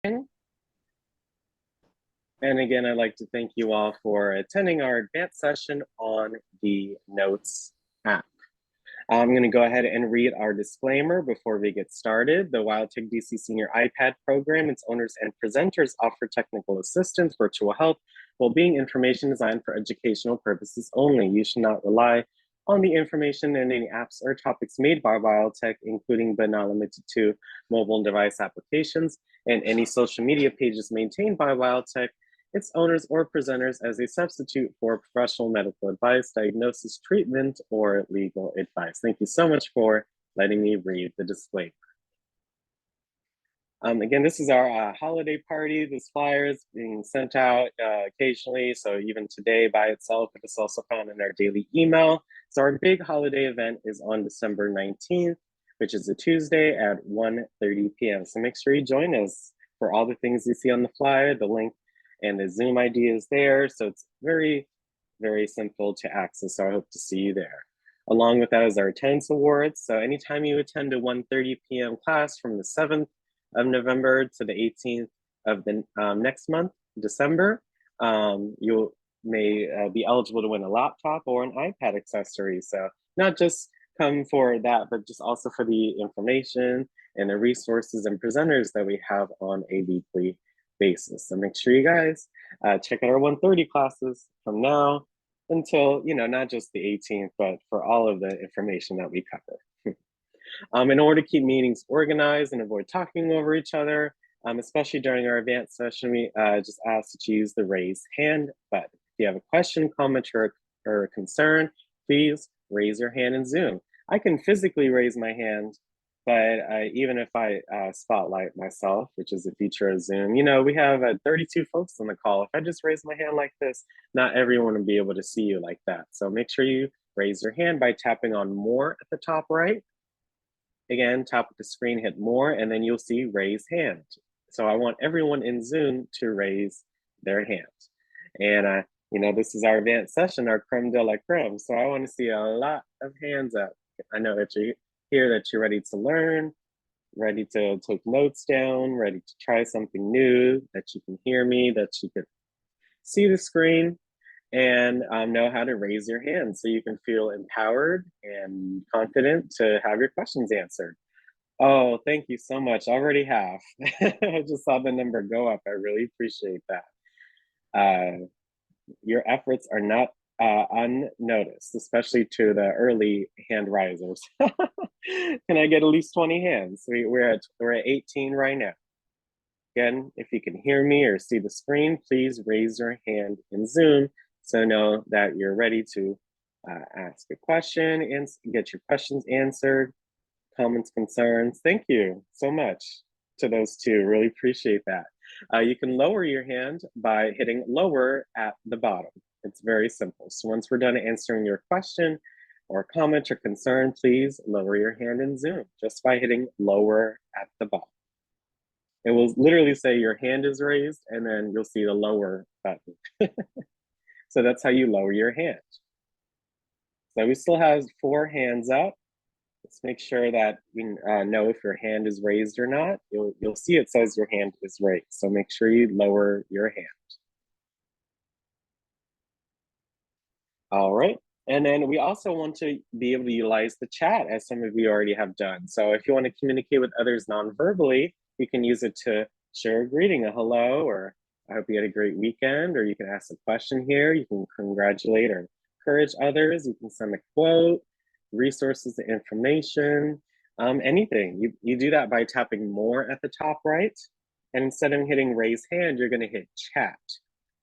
And again, I'd like to thank you all for attending our advanced session on the Notes app. I'm going to go ahead and read our disclaimer before we get started. The WildTech DC Senior iPad program, its owners and presenters offer technical assistance, virtual health, well-being information designed for educational purposes only. You should not rely on the information in any apps or topics made by WildTech, including but not limited to mobile device applications and any social media pages maintained by WildTech, its owners or presenters as a substitute for professional medical advice, diagnosis, treatment, or legal advice. Thank you so much for letting me read the disclaimer. Again, this is our holiday party. This flyer is being sent out occasionally, so even today by itself, but it's also found in our daily email. So our big holiday event is on December 19th, which is a Tuesday at 1:30 p.m. So make sure you join us for all the things you see on the flyer. The link and the Zoom ID is there, so it's very, very simple to access. So I hope to see you there. Along with that is our attendance awards. So anytime you attend a 1:30 p.m. class from the 7th of November to the 18th of the next month, December, you may be eligible to win a laptop or an iPad accessory. So not just come for that, but just also for the information and the resources and presenters that we have on a weekly basis. So make sure you guys check out our 1:30 classes from now until, not just the 18th, but for all of the information that we cover. In order to keep meetings organized and avoid talking over each other, especially during our advanced session, we just ask that you use the raise hand button. If you have a question, comment, or a concern, please raise your hand in Zoom. I can physically raise my hand, but even if I spotlight myself, which is a feature of Zoom, we have 32 folks on the call. If I just raise my hand like this, not everyone will be able to see you like that. So make sure you raise your hand by tapping on more at the top right. Again, top of the screen, hit more, and then you'll see raise hand. So I want everyone in Zoom to raise their hand. And this is our advanced session, our creme de la creme. So I want to see a lot of hands up. I know that you're here, that you're ready to learn, ready to take notes down, ready to try something new, that you can hear me, that you can see the screen, and know how to raise your hand so you can feel empowered and confident to have your questions answered. Oh, thank you so much. Already have. I just saw the number go up. I really appreciate that. Your efforts are not unnoticed, especially to the early hand risers. Can I get at least 20 hands? We're at 18 right now. Again, if you can hear me or see the screen, please raise your hand in Zoom so know that you're ready to ask a question and get your questions answered, comments, concerns. Thank you so much to those two. Really appreciate that. You can lower your hand by hitting lower at the bottom. It's very simple. So once we're done answering your question or comment or concern, please lower your hand in Zoom just by hitting lower at the bottom. It will literally say your hand is raised, and then you'll see the lower button. So that's how you lower your hand. So we still have 4 hands up. Let's make sure that we know if your hand is raised or not. You'll see it says your hand is raised. So make sure you lower your hand. All right. And then we also want to be able to utilize the chat, as some of you already have done. So if you want to communicate with others non-verbally, you can use it to share a greeting, a hello, or I hope you had a great weekend, or you can ask a question here. You can congratulate or encourage others. You can send a quote, resources, information, anything. You do that by tapping more at the top right. And instead of hitting raise hand, you're going to hit chat.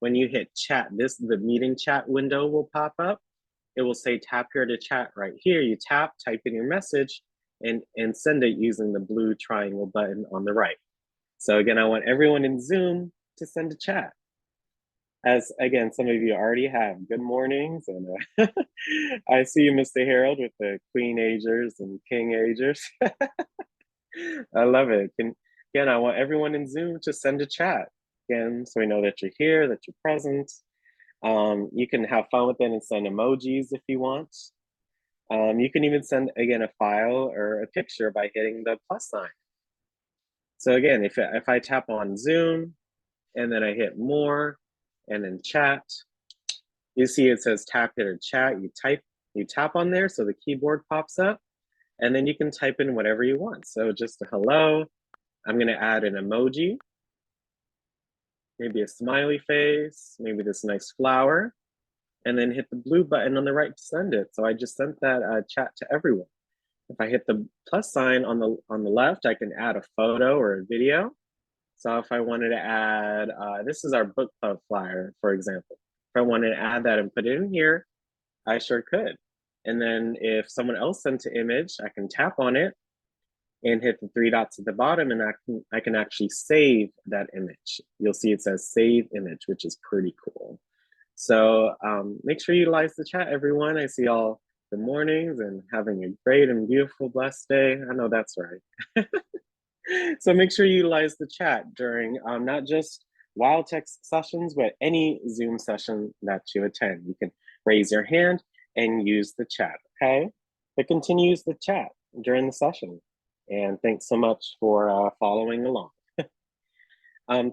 When you hit chat, the meeting chat window will pop up. It will say tap here to chat right here. You tap, type in your message, and send it using the blue triangle button on the right. So again, I want everyone in Zoom to send a chat. As again, some of you already have. Good mornings, and I see you, Mr. Harold, with the Queen Agers and King Agers. I love it. Again, I want everyone in Zoom to send a chat. Again, so we know that you're here, that you're present. You can have fun with it and send emojis if you want. You can even send, again, a file or a picture by hitting the plus sign. So again, if I tap on Zoom and then I hit more and then chat, you see it says tap here to chat. You tap on there so the keyboard pops up, and then you can type in whatever you want. So just a hello. I'm gonna add an emoji, maybe a smiley face, maybe this nice flower, and then hit the blue button on the right to send it. So I just sent that chat to everyone. If I hit the plus sign on the left, I can add a photo or a video. So if I wanted to add, this is our book club flyer, for example. If I wanted to add that and put it in here, I sure could. And then if someone else sent an image, I can tap on it and hit the three dots at the bottom, and I can actually save that image. You'll see it says save image, which is pretty cool. So make sure you utilize the chat, everyone. I see all the mornings and having a great and beautiful, blessed day. I know that's right. So make sure you utilize the chat during not just Wild Text sessions, but any Zoom session that you attend. You can raise your hand and use the chat, okay? It continues the chat during the session. And thanks so much for following along.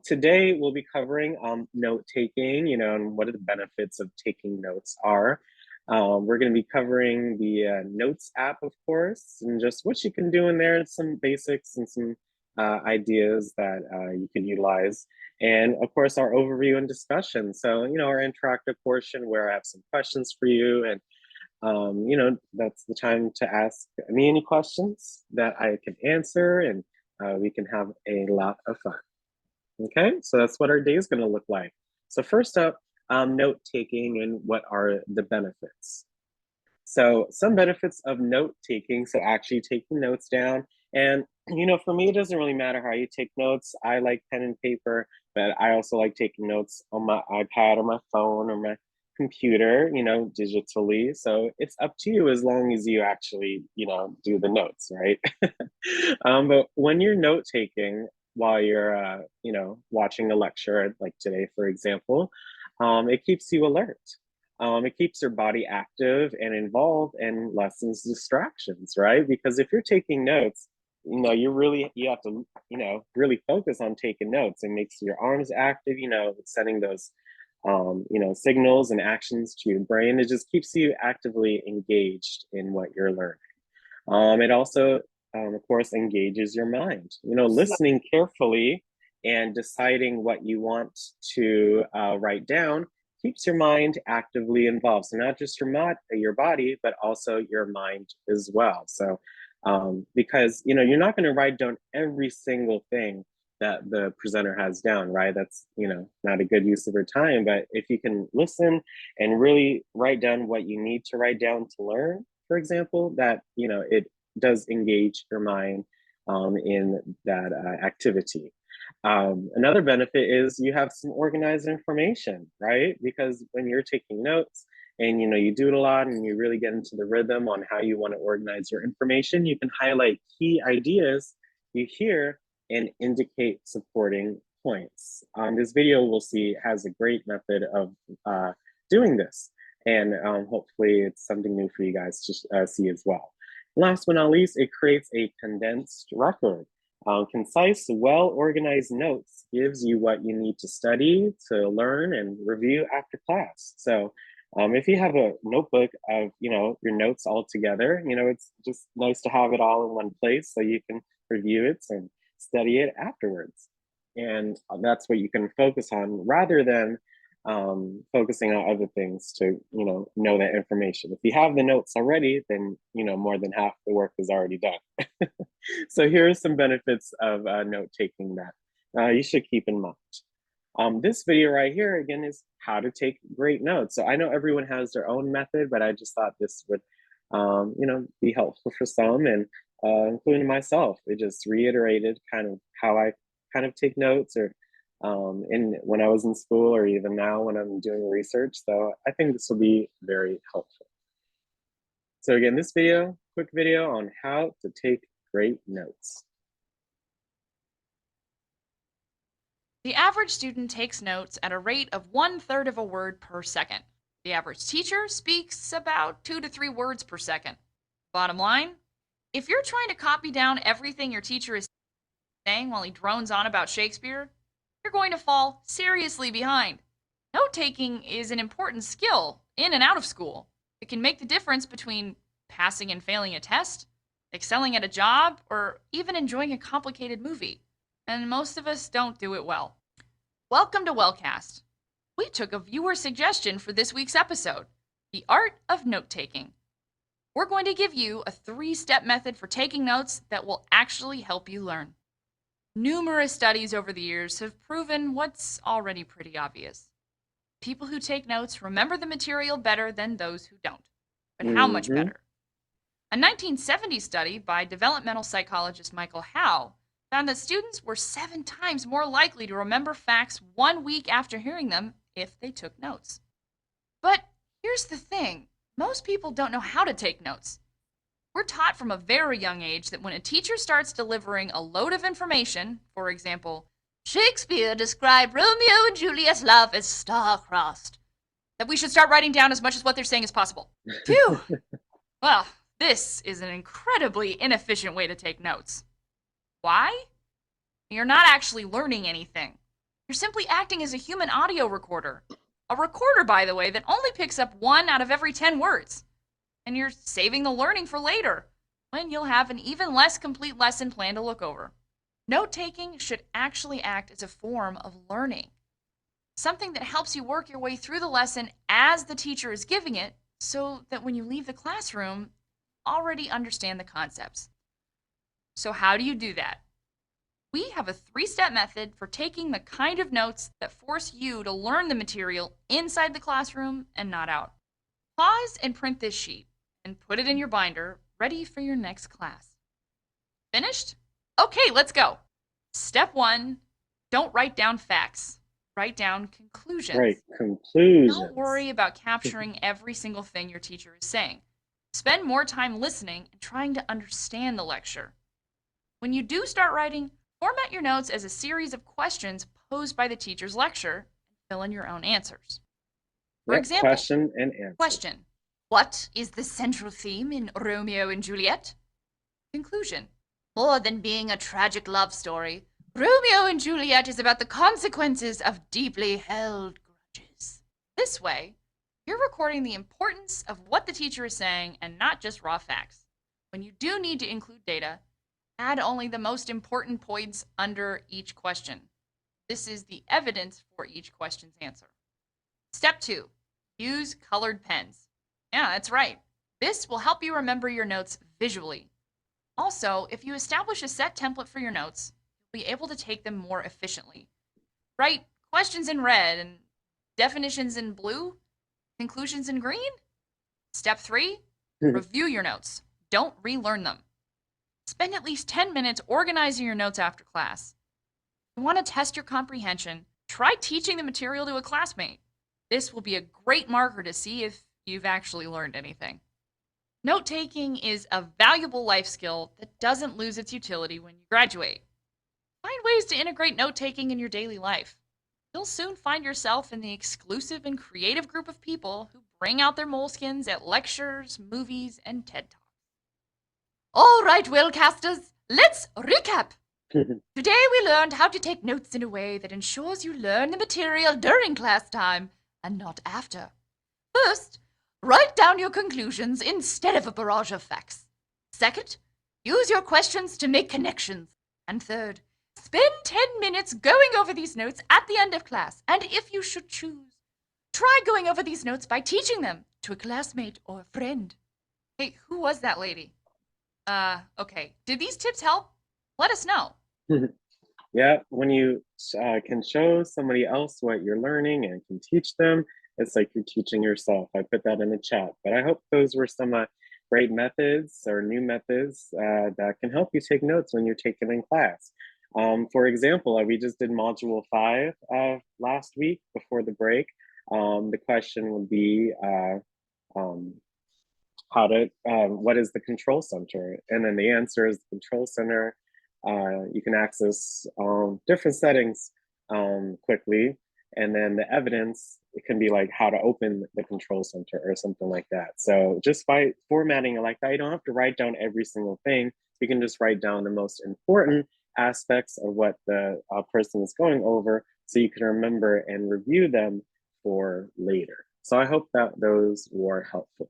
Today we'll be covering note taking, and what the benefits of taking notes are. We're going to be covering the Notes app, of course, and just what you can do in there, some basics and some ideas that you can utilize. And of course, our overview and discussion. So, our interactive portion where I have some questions for you. And, that's the time to ask me any questions that I can answer, and we can have a lot of fun. Okay, so that's what our day is going to look like. So first up, note taking and what are the benefits. So some benefits of note taking, so actually taking notes down. And for me, it doesn't really matter how you take notes. I like pen and paper, but I also like taking notes on my iPad or my phone or my computer, digitally. So it's up to you as long as you actually, do the notes, right? But when you're note taking while you're, watching a lecture, like today, for example, it keeps you alert. It keeps your body active and involved and lessens distractions, right? Because if you're taking notes, you have to, really focus on taking notes. It makes your arms active, sending those, signals and actions to your brain. It just keeps you actively engaged in what you're learning. It also, of course, engages your mind. Listening carefully and deciding what you want to write down keeps your mind actively involved. So not just your body, but also your mind as well. So because you're not going to write down every single thing that the presenter has down, right? That's not a good use of your time. But if you can listen and really write down what you need to write down to learn, for example, that it does engage your mind in that activity. Another benefit is you have some organized information, right? Because when you're taking notes and you do it a lot and you really get into the rhythm on how you want to organize your information, you can highlight key ideas you hear and indicate supporting points. This video we'll see has a great method of doing this, and hopefully it's something new for you guys to see as well. Last but not least, it creates a condensed record. Concise, well-organized notes gives you what you need to study, to learn, and review after class. So if you have a notebook of, your notes all together, it's just nice to have it all in one place so you can review it and study it afterwards. And that's what you can focus on rather than focusing on other things to, know that information. If you have the notes already, then, more than half the work is already done. So here are some benefits of note taking that you should keep in mind. This video right here, again, is how to take great notes. So I know everyone has their own method, but I just thought this would, be helpful for some, and including myself. It just reiterated kind of how I kind of take notes, or when I was in school, or even now when I'm doing research. So I think this will be very helpful. So again, this video, quick video on how to take great notes. The average student takes notes at a rate of 1/3 of a word per second. The average teacher speaks about 2 to 3 words per second. Bottom line, if you're trying to copy down everything your teacher is saying while he drones on about Shakespeare, you're going to fall seriously behind. Note taking is an important skill in and out of school. It can make the difference between passing and failing a test, excelling at a job, or even enjoying a complicated movie. And most of us don't do it well. Welcome to Wellcast. We took a viewer suggestion for this week's episode, the art of note taking. We're going to give you a 3-step method for taking notes that will actually help you learn. Numerous studies over the years have proven what's already pretty obvious. People who take notes remember the material better than those who don't. But how much better? A 1970 study by developmental psychologist Michael Howe found that students were 7 times more likely to remember facts 1 week after hearing them if they took notes. But here's the thing. Most people don't know how to take notes. We're taught from a very young age that when a teacher starts delivering a load of information, for example, Shakespeare described Romeo and Juliet's love as star-crossed, that we should start writing down as much as what they're saying as possible. Phew! Well, this is an incredibly inefficient way to take notes. Why? You're not actually learning anything. You're simply acting as a human audio recorder. A recorder, by the way, that only picks up 1 out of every 10 words. And you're saving the learning for later, when you'll have an even less complete lesson plan to look over. Note-taking should actually act as a form of learning, something that helps you work your way through the lesson as the teacher is giving it, so that when you leave the classroom, you already understand the concepts. So how do you do that? We have a 3-step method for taking the kind of notes that force you to learn the material inside the classroom and not out. Pause and print this sheet and put it in your binder, ready for your next class. Finished? Okay, let's go. Step 1, don't write down facts. Write down conclusions. Right, conclusions. Don't worry about capturing every single thing your teacher is saying. Spend more time listening and trying to understand the lecture. When you do start writing, format your notes as a series of questions posed by the teacher's lecture and fill in your own answers. For example, question and answer. Question: what is the central theme in Romeo and Juliet? Conclusion: more than being a tragic love story, Romeo and Juliet is about the consequences of deeply held grudges. This way, you're recording the importance of what the teacher is saying and not just raw facts. When you do need to include data, add only the most important points under each question. This is the evidence for each question's answer. Step 2, use colored pens. Yeah, that's right. This will help you remember your notes visually. Also, if you establish a set template for your notes, you'll be able to take them more efficiently. Write questions in red and definitions in blue, conclusions in green. Step 3, review your notes. Don't relearn them. Spend at least 10 minutes organizing your notes after class. If you want to test your comprehension, try teaching the material to a classmate. This will be a great marker to see if you've actually learned anything. Note-taking is a valuable life skill that doesn't lose its utility when you graduate. Find ways to integrate note-taking in your daily life. You'll soon find yourself in the exclusive and creative group of people who bring out their moleskins at lectures, movies, and TED Talks. All right, Wellcasters, let's recap. Today we learned how to take notes in a way that ensures you learn the material during class time and not after. First, write down your conclusions instead of a barrage of facts. Second, use your questions to make connections. And third, spend 10 minutes going over these notes at the end of class. And if you should choose, try going over these notes by teaching them to a classmate or a friend. Hey, who was that lady? Okay. Did these tips help? Let us know. Yeah, when you can show somebody else what you're learning and can teach them, it's like you're teaching yourself. I put that in the chat, but I hope those were some great methods or new methods that can help you take notes when you're taking in class. For example, we just did module 5 last week before the break. The question would be, what is the control center? And then the answer is the control center. You can access different settings quickly. And then the evidence, it can be like how to open the control center or something like that. So just by formatting it like that, you don't have to write down every single thing. You can just write down the most important aspects of what the person is going over so you can remember and review them for later. So I hope that those were helpful.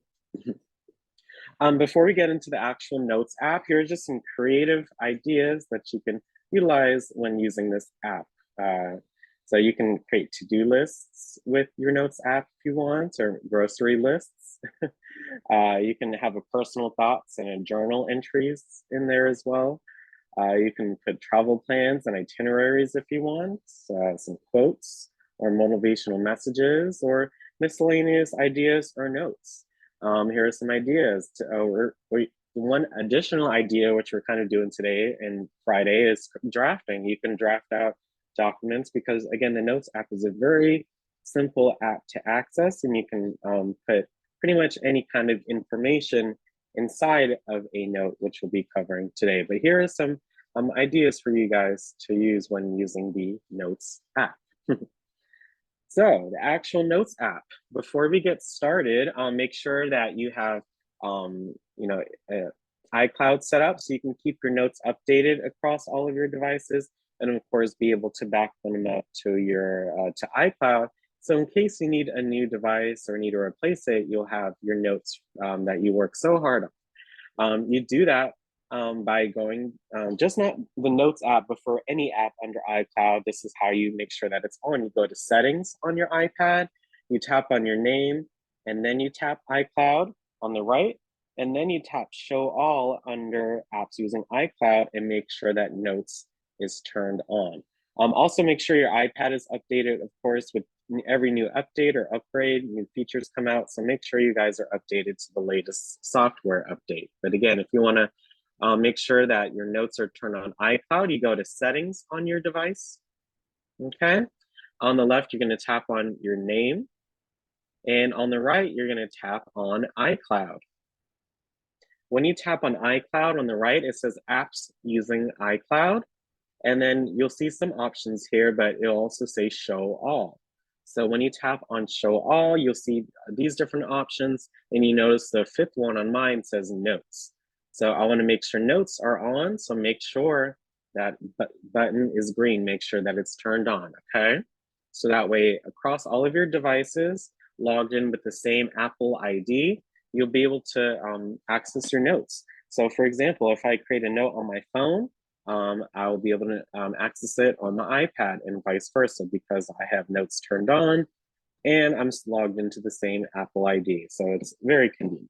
Before we get into the actual Notes app, here are just some creative ideas that you can utilize when using this app. So you can create to-do lists with your Notes app if you want, or grocery lists. You can have a personal thoughts and a journal entries in there as well. You can put travel plans and itineraries if you want, some quotes or motivational messages or miscellaneous ideas or notes. Here are some ideas. One additional idea, which we're kind of doing today and Friday, is drafting. You can draft out documents because, again, the Notes app is a very simple app to access, and you can put pretty much any kind of information inside of a note, which we'll be covering today. But here are some ideas for you guys to use when using the Notes app. So the actual Notes app, before we get started, make sure that you have iCloud set up so you can keep your notes updated across all of your devices, and of course be able to back them up to your to iCloud. So in case you need a new device or need to replace it, you'll have your notes that you work so hard on. You do that by going, just not the Notes app, but for any app under iCloud. This is how you make sure that it's on. You go to settings on your iPad, you tap on your name, and then you tap iCloud on the right, and then you tap show all under apps using iCloud and make sure that Notes is turned on. Also make sure your iPad is updated, of course, with every new update or upgrade, new features come out. So make sure you guys are updated to the latest software update. But again, if you want to make sure that your notes are turned on iCloud, you go to settings on your device. Okay. On the left, you're going to tap on your name. And on the right, you're going to tap on iCloud. When you tap on iCloud on the right, it says apps using iCloud. And then you'll see some options here, but it'll also say show all. So when you tap on show all, you'll see these different options. And you notice the fifth one on mine says notes. So I want to make sure notes are on. So make sure that button is green. Make sure that it's turned on, okay? So that way, across all of your devices, logged in with the same Apple ID, you'll be able to access your notes. So for example, if I create a note on my phone, I'll be able to access it on the iPad and vice versa because I have notes turned on and I'm logged into the same Apple ID. So it's very convenient.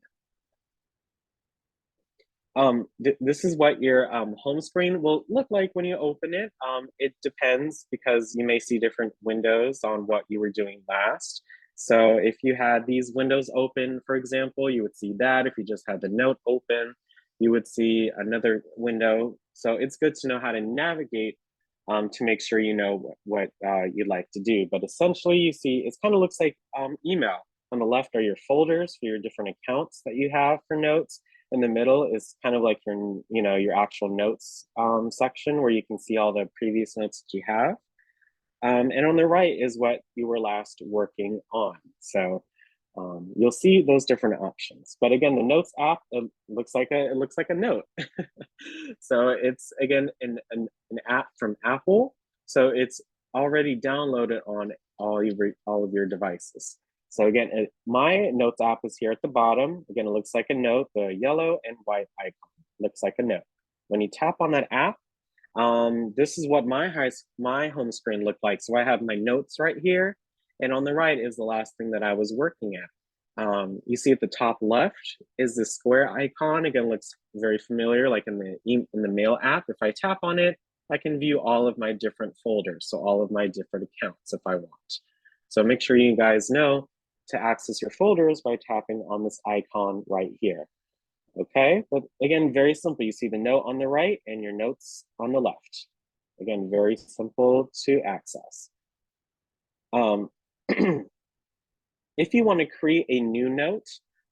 This is what your home screen will look like when you open it. It depends because you may see different windows on what you were doing last. So if you had these windows open, for example, you would see that. If you just had the note open, you would see another window. So it's good to know how to navigate to make sure you know what you'd like to do. But essentially, you see, it kind of looks like email. On the left are your folders for your different accounts that you have for notes. In the middle is kind of like your actual notes section where you can see all the previous notes that you have. And on the right is what you were last working on. So you'll see those different options. But again, the Notes app, it looks like a note. So it's again an app from Apple. So it's already downloaded on all of your devices. So again, my Notes app is here at the bottom. Again, it looks like a note. The yellow and white icon looks like a note. When you tap on that app, this is what my home screen looked like. So I have my notes right here, and on the right is the last thing that I was working at. You see at the top left is the square icon. Again, looks very familiar, like in the Mail app. If I tap on it, I can view all of my different folders, so all of my different accounts if I want. So make sure you guys know to access your folders by tapping on this icon right here. Okay, but again, very simple. You see the note on the right and your notes on the left. Again, very simple to access. If you want to create a new note,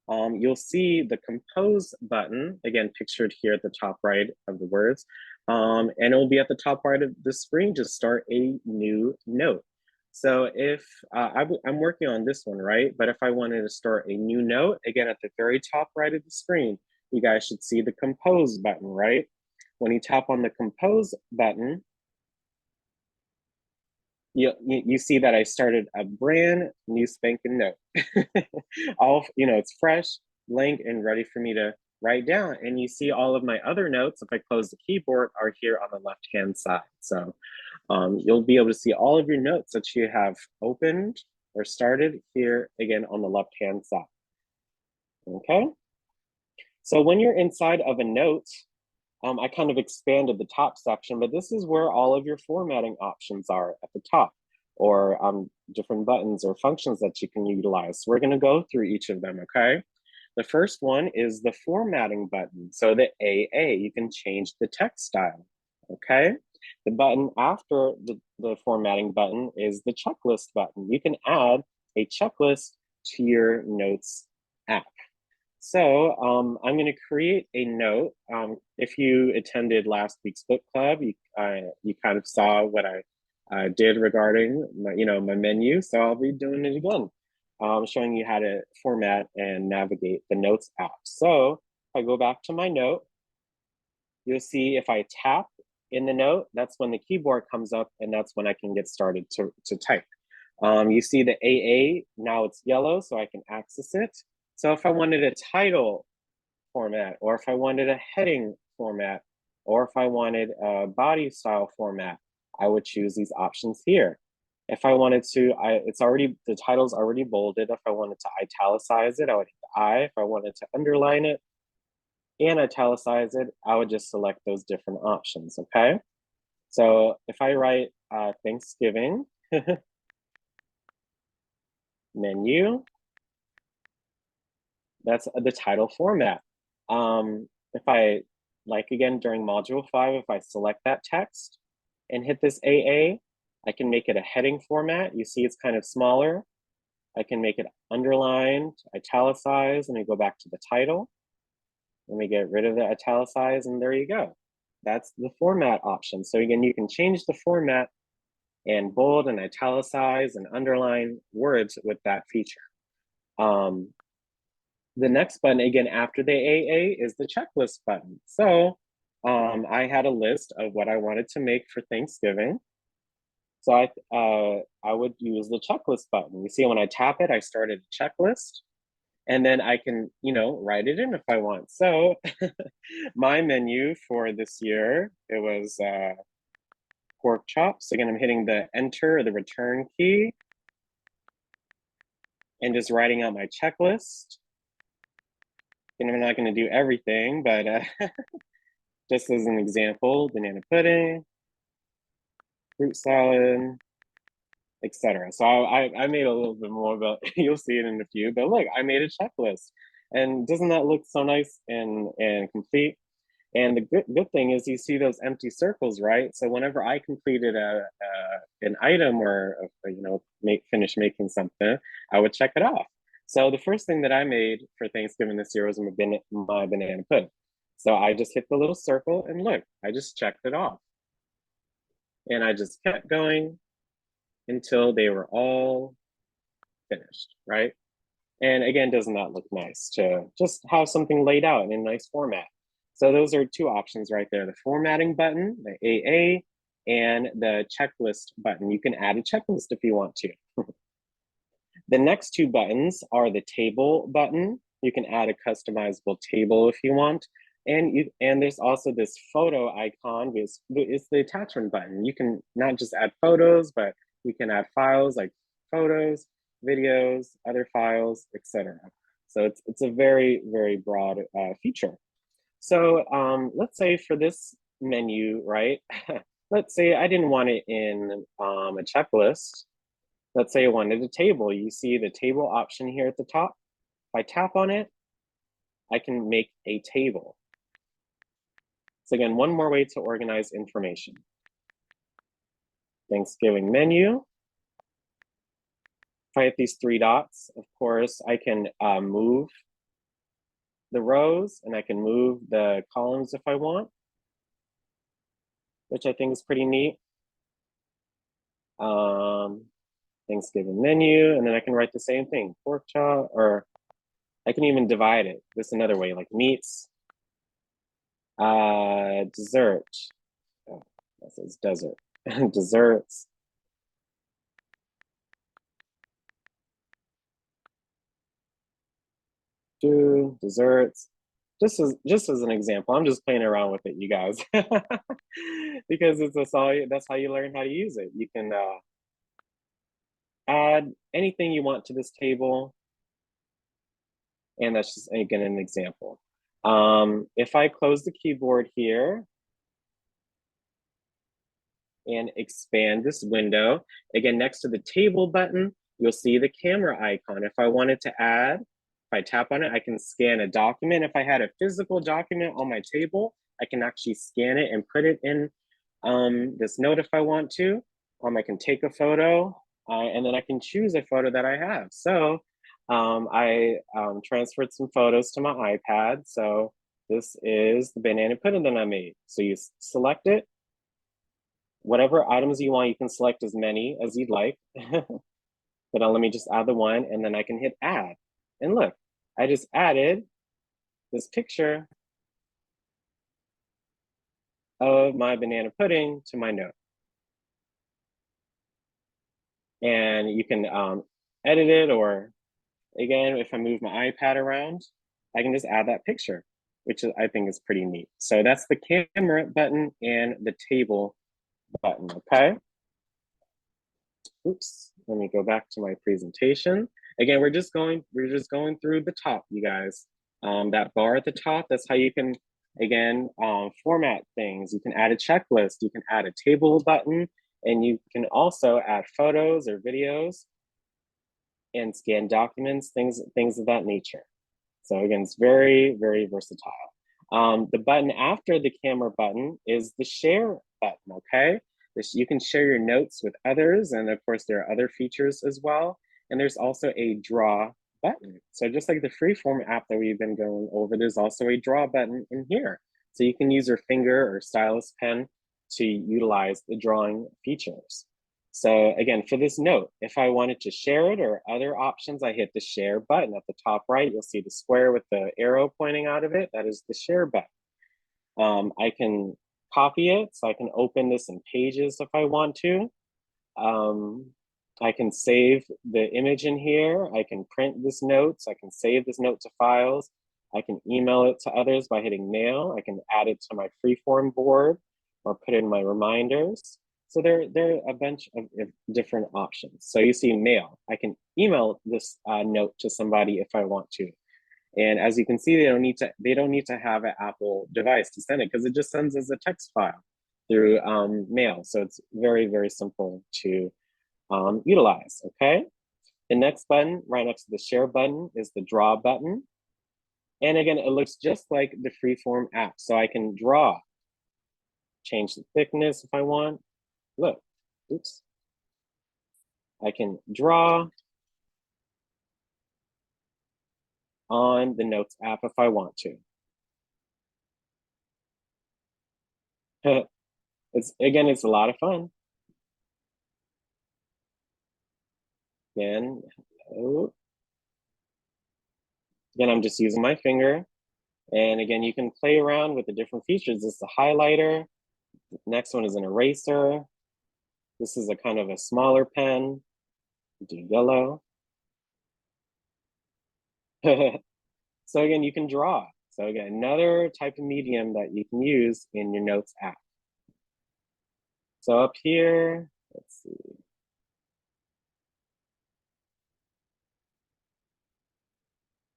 you'll see the compose button, again, pictured here at the top right of the words, and it will be at the top right of the screen to start a new note. So if I'm working on this one, right? But if I wanted to start a new note, again, at the very top right of the screen, you guys should see the compose button, right? when you tap on the compose button, you see that I started a brand new spanking note. All, it's fresh, blank, and ready for me to write down. And you see all of my other notes, if I close the keyboard, are here on the left-hand side. So you'll be able to see all of your notes that you have opened or started here again on the left-hand side. Okay. So when you're inside of a note, I kind of expanded the top section, but this is where all of your formatting options are at the top, or different buttons or functions that you can utilize. So we're going to go through each of them, okay? The first one is the formatting button. So the AA, you can change the text style, okay? The button after the formatting button is the checklist button. You can add a checklist to your notes app. So I'm going to create a note. If you attended last week's book club, you kind of saw what I did regarding my menu. So I'll be doing it again, showing you how to format and navigate the notes app. So if I go back to my note, you'll see if I tap in the note, that's when the keyboard comes up, and that's when I can get started to type. You see the AA, now it's yellow, so I can access it. So if I wanted a title format, or if I wanted a heading format, or if I wanted a body style format, I would choose these options here. If I wanted to, the title's already bolded. If I wanted to italicize it, I would hit the I. If I wanted to underline it and italicize it, I would just select those different options, okay? So if I write Thanksgiving, menu, that's the title format. If I, again, during module 5, if I select that text and hit this AA, I can make it a heading format. You see it's kind of smaller. I can make it underlined, italicized, and we go back to the title. Let me get rid of the italicized, and there you go. That's the format option. So again, you can change the format and bold and italicize and underline words with that feature. The next button, again, after the AA, is the checklist button. So I had a list of what I wanted to make for Thanksgiving. So I would use the checklist button. You see, when I tap it, I started a checklist. And then I can, write it in if I want. So my menu for this year, it was pork chops. Again, I'm hitting the enter or the return key and just writing out my checklist. And I'm not going to do everything, but just as an example, banana pudding, fruit salad, etc. So I made a little bit more, but you'll see it in a few. But look, I made a checklist, and doesn't that look so nice and complete? And the good thing is you see those empty circles, right? So whenever I completed an item or finish making something, I would check it off. So the first thing that I made for Thanksgiving this year was my banana pudding. So I just hit the little circle and look, I just checked it off. And I just kept going until they were all finished, right? And again, doesn't that look nice to just have something laid out in a nice format? So those are two options right there, the formatting button, the AA, and the checklist button. You can add a checklist if you want to. The next two buttons are the table button. You can add a customizable table if you want. And there's also this photo icon. It's the attachment button. You can not just add photos, but you can add files like photos, videos, other files, etc. So it's a very, very broad feature. So let's say for this menu, right? Let's say I didn't want it in a checklist. Let's say I wanted a table. You see the table option here at the top. If I tap on it, I can make a table. So again, one more way to organize information. Thanksgiving menu. If I hit these three dots, of course, I can move the rows and I can move the columns if I want, which I think is pretty neat. Thanksgiving menu, and then I can write the same thing, pork chop, or I can even divide it. This is another way, like meats. Dessert. Oh, that says desert. Desserts. Desserts. Just as an example, I'm just playing around with it, you guys, because that's how you learn how to use it. You can add anything you want to this table, and that's just again an example. If I close the keyboard here and expand this window, again next to the table button, you'll see the camera icon. If I wanted to add, if I tap on it, I can scan a document. If I had a physical document on my table, I can actually scan it and put it in this note if I want to. I can take a photo and then I can choose a photo that I have. So I transferred some photos to my iPad. So this is the banana pudding that I made. So you select it, whatever items you want, you can select as many as you'd like. But let me just add the one and then I can hit add. And look, I just added this picture of my banana pudding to my note. And you can edit it, or again, if I move my iPad around, I can just add that picture, which I think is pretty neat. So that's the camera button and the table button, okay? Oops, let me go back to my presentation. Again, we're just going through the top, you guys. That bar at the top, that's how you can, again, format things. You can add a checklist, you can add a table button, and you can also add photos or videos and scan documents, things of that nature. So again, it's very, very versatile. The button after the camera button is the share button, okay? You can share your notes with others, and of course there are other features as well. And there's also a draw button. So just like the Freeform app that we've been going over, there's also a draw button in here. So you can use your finger or stylus pen to utilize the drawing features. So again, for this note, if I wanted to share it or other options, I hit the share button at the top right. You'll see the square with the arrow pointing out of it. That is the share button. I can copy it, so I can open this in Pages if I want to. I can save the image in here. I can print this note, so I can save this note to files. I can email it to others by hitting mail. I can add it to my Freeform board or put it in my reminders. So there are a bunch of different options. So you see mail. I can email this note to somebody if I want to. And as you can see, they don't need to have an Apple device to send it, because it just sends as a text file through mail. So it's very, very simple to utilize, okay? The next button right next to the share button is the draw button. And again, it looks just like the Freeform app. So I can draw, change the thickness if I want. Look, oops. I can draw on the Notes app if I want to. It's a lot of fun. Again, again, I'm just using my finger. And again, you can play around with the different features. This is a highlighter. Next one is an eraser. This is a kind of a smaller pen. Do yellow. So again, you can draw. So again, another type of medium that you can use in your Notes app. So up here, let's see.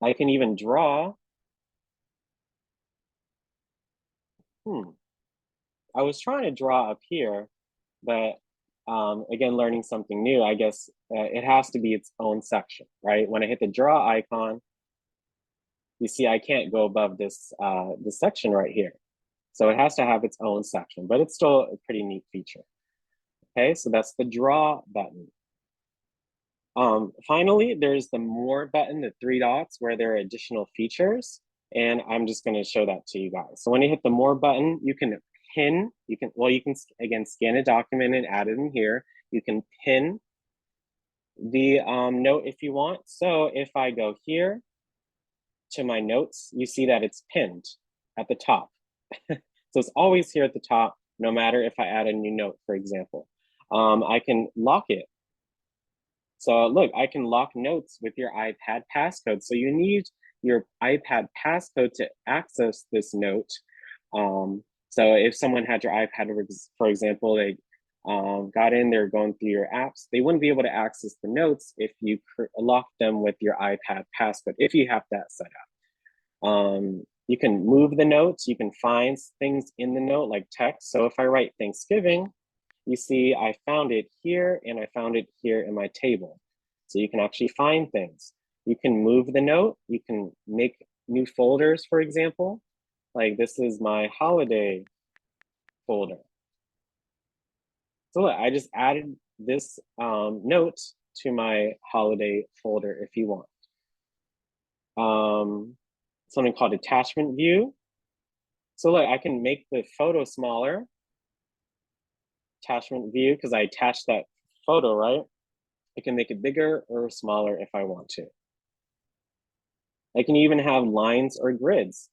I can even draw. I was trying to draw up here, but again, learning something new, I guess it has to be its own section, right? When I hit the draw icon, you see I can't go above this section right here. So it has to have its own section, but it's still a pretty neat feature. Okay, so that's the draw button. Finally, there's the more button, the three dots, where there are additional features. And I'm just going to show that to you guys. So when you hit the more button, you can pin, you can again scan a document and add it in here. You can pin the note if you want. So if I go here to my notes, you see that it's pinned at the top. So it's always here at the top, no matter if I add a new note, for example. I can lock it. So look, I can lock notes with your iPad passcode. So you need your iPad passcode to access this note. So if someone had your iPad, for example, they got in, they're going through your apps, they wouldn't be able to access the notes if you lock them with your iPad passcode, if you have that set up. You can move the notes, you can find things in the note like text. So if I write Thanksgiving, you see I found it here and I found it here in my table. So you can actually find things. You can move the note, you can make new folders, for example. Like this is my holiday folder. So look, I just added this note to my holiday folder if you want. Something called attachment view. So look, I can make the photo smaller. Attachment view, because I attached that photo, right? I can make it bigger or smaller if I want to. I can even have lines or grids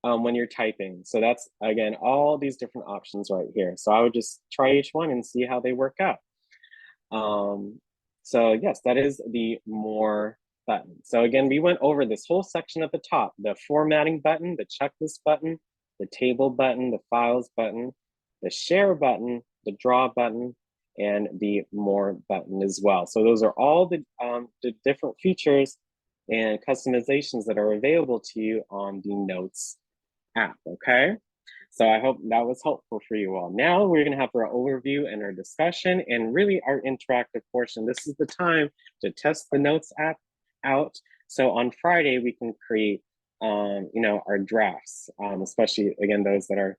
when you're typing. So that's, again, all these different options right here. So I would just try each one and see how they work out. So yes, that is the more button. So again, we went over this whole section at the top, the formatting button, the checklist button, the table button, the files button, the share button, the draw button, and the more button as well. So those are all the different features and customizations that are available to you on the Notes app, okay? So I hope that was helpful for you all. Now we're gonna have our overview and our discussion and really our interactive portion. This is the time to test the Notes app out. So on Friday, we can create our drafts, especially again, those that are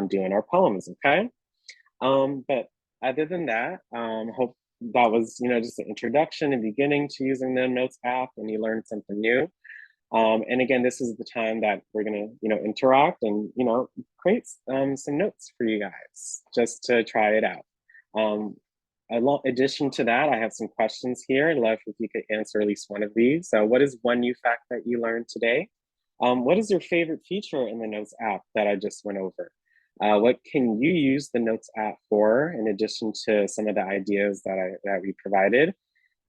doing our poems, okay? But other than that, hope that was, just an introduction and beginning to using the Notes app and you learned something new. And again, this is the time that we're gonna, interact and, create some notes for you guys just to try it out. In addition to that, I have some questions here. I'd love if you could answer at least one of these. So what is one new fact that you learned today? What is your favorite feature in the Notes app that I just went over? What can you use the Notes app for in addition to some of the ideas that we provided?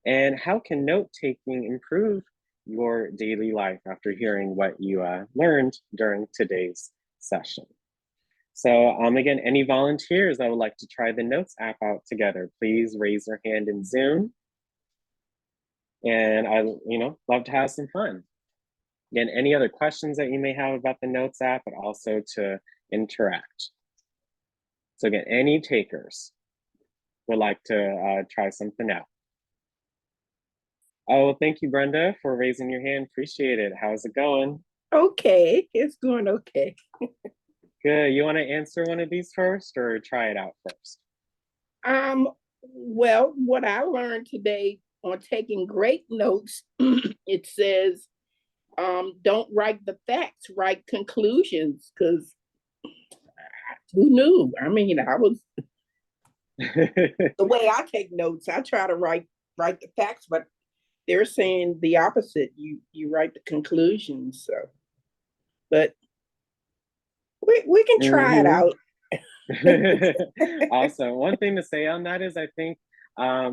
And how can note taking improve your daily life after hearing what you learned during today's session? So again, any volunteers that would like to try the Notes app out together, please raise your hand in Zoom. And I, love to have some fun. Again, any other questions that you may have about the Notes app, but also to interact. So again, any takers would like to try something out? Oh, thank you, Brenda, for raising your hand. Appreciate it. How's it going? Okay, it's going okay. Good. You want to answer one of these first or try it out first? Well, what I learned today on taking great notes, it says, don't write the facts, write conclusions, because who knew? I mean, I was the way I take notes, I try to write the facts, but they're saying the opposite. You write the conclusions. So, but we can try it out. Awesome. One thing to say on that is I think I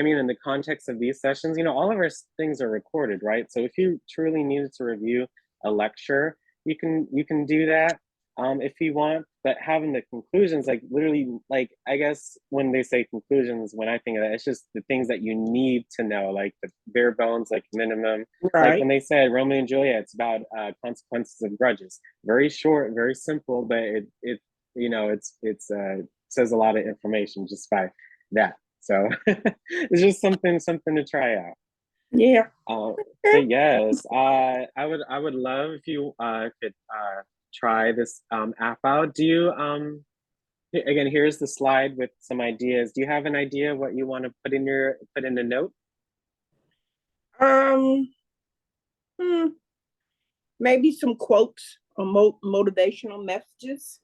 mean, in the context of these sessions, all of our things are recorded, right? So if you truly needed to review a lecture, you can do that if you want. But having the conclusions, like literally, like I guess when they say conclusions, when I think of that, it's just the things that you need to know, like the bare bones, like minimum. Right. Like when they said Romeo and Juliet, it's about consequences of grudges. Very short, very simple, but it says a lot of information just by that. So it's just something to try out. Yeah. But yes, I would love if you could try this app out. Do you again, here's the slide with some ideas. Do you have an idea of what you want to put in a note? Maybe some quotes or motivational messages.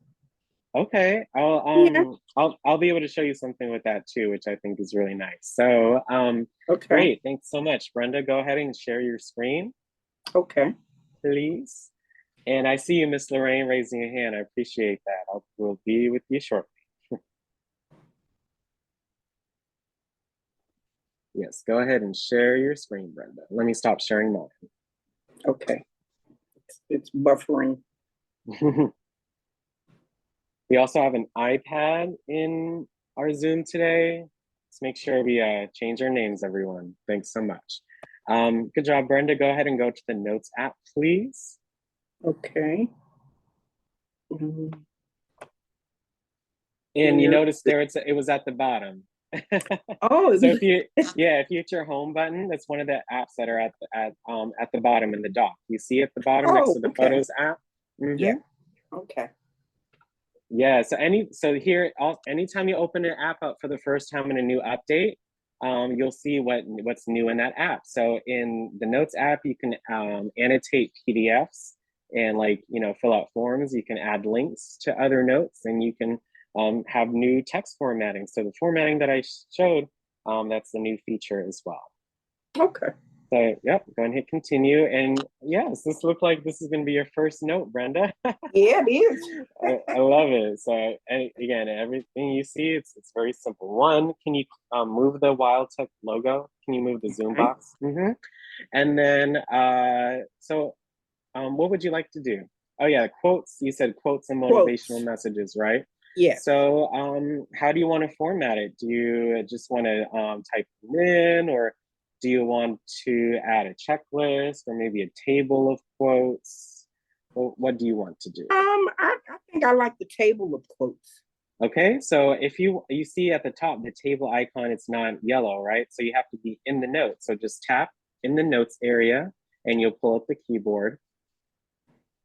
Okay, I'll be able to show you something with that too, which I think is really nice. So Okay. great, thanks so much, Brenda. Go ahead and share your screen. Okay. please. And I see you, Miss Lorraine, raising your hand. I appreciate that. We'll be with you shortly. Yes, go ahead and share your screen, Brenda. Let me stop sharing mine. Okay. It's buffering. We also have an iPad in our Zoom today. Let's make sure we change our names, everyone. Thanks so much. Good job, Brenda. Go ahead and go to the Notes app, please. Okay. Mhm. And you notice there it was at the bottom. Oh, So if you hit your home button, that's one of the apps that are at the bottom in the dock. You see at the bottom next to the okay. Photos app. Yeah. Okay. Yeah. So here, anytime you open an app up for the first time in a new update, you'll see what's new in that app. So in the Notes app, you can annotate PDFs and fill out forms. You can add links to other notes, and you can have new text formatting. So the formatting that I showed, that's the new feature as well. Okay. So, yep, go and hit continue. And yes, this looks like this is going to be your first note, Brenda. Yeah, it is. I love it. So, and again, everything you see, it's very simple. One, can you move the WildTech logo? Can you move the Zoom box? Mm-hmm. And then, what would you like to do? Oh yeah, quotes. You said quotes and motivational messages, right? Yeah. So, how do you want to format it? Do you just want to type them in, or do you want to add a checklist, or maybe a table of quotes? What do you want to do? I think I like the table of quotes. Okay, so if you see at the top the table icon, it's not yellow, right? So you have to be in the notes. So just tap in the notes area, and you'll pull up the keyboard.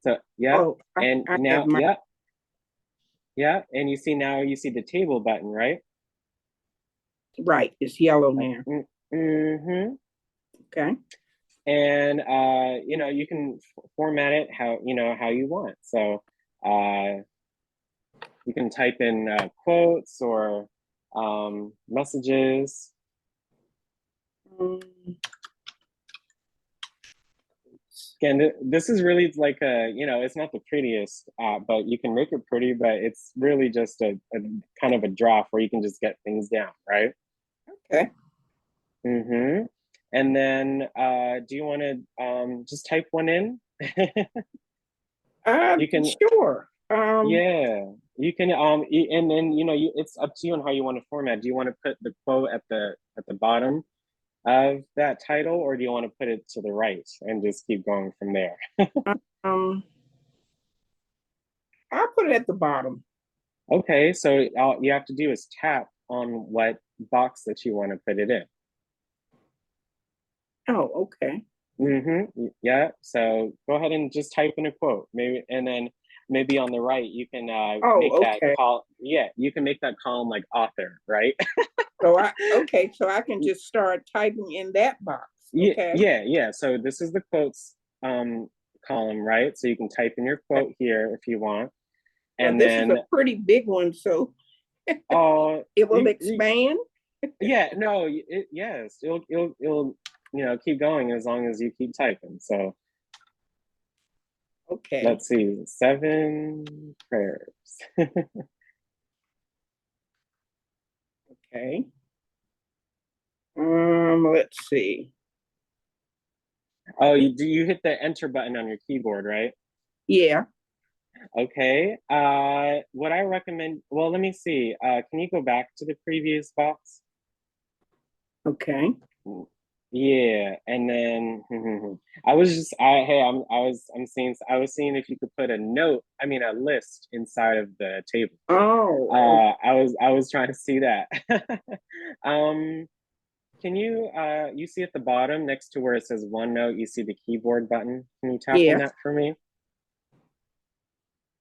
So yeah, and now yeah. Yeah, and you see the table button, right? Right, it's yellow now. Mm-hmm. Okay. And you can format it how you want. So you can type in quotes or messages. Again, this is really like it's not the prettiest but you can make it pretty, but it's really just a kind of a draft where you can just get things down, right? Okay. Mm-hmm. And then do you want to just type one in? You can, sure. yeah, you can and then it's up to you on how you want to format. Do you want to put the quote at the bottom of that title, or do you want to put it to the right and just keep going from there? I'll put it at the bottom. Okay, so all you have to do is tap on what box that you want to put it in. Oh, okay. Mm-hmm. Yeah. So go ahead and just type in a quote, maybe, and then maybe on the right you can make that call. Yeah, you can make that column like author, right? So I can just start typing in that box. Okay. Yeah. So this is the quotes column, right? So you can type in your quote here if you want, and this then is a pretty big one, so it will expand. Yeah. No. Yes. It'll keep going as long as you keep typing. So. Okay. Let's see, 7 prayers. Okay. Let's see. Oh, you hit the enter button on your keyboard, right? Yeah. Okay. What I recommend, well, let me see. Can you go back to the previous box? Okay. Yeah, and then I was seeing if you could put a list inside of the table. Oh. I was trying to see that. Can you see at the bottom next to where it says OneNote, you see the keyboard button? Can you tap on that for me?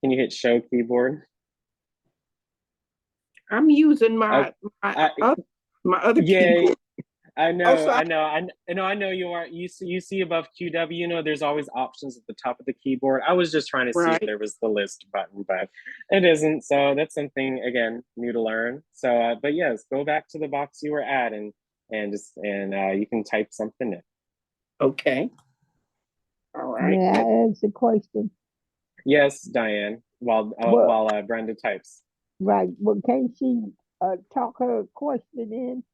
Can you hit show keyboard? I'm using my other keyboard. I know, I know you are. You see above QW, there's always options at the top of the keyboard. I was just trying to see if there was the list button, but it isn't. So that's something, again, new to learn. So, but yes, go back to the box you were at and you can type something in. Okay. All right. May I ask a question? Yes, Diane, Well, while Brenda types. right. Well, can't she talk her question in?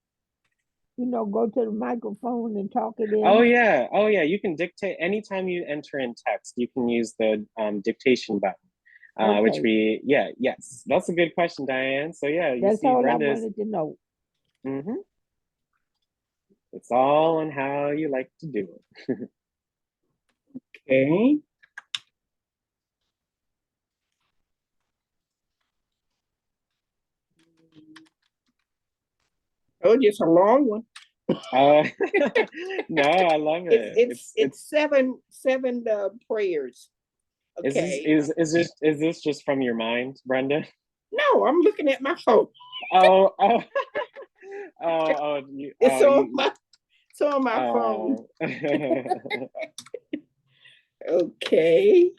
Go to the microphone and talk it Oh in. yeah, oh yeah. You can dictate anytime you enter in text. You can use the dictation button, which Okay. yes. That's a good question, Diane. So yeah, you That's see all I Brenda's. wanted to know. Mm-hmm. It's all on how you like to do it. Okay. Oh, just a long one. Uh, no, I love it. It's seven prayers. Is this Okay. is this just from your mind, Brenda? No, I'm looking at my phone. Oh, oh, It's on my phone. oh. Okay.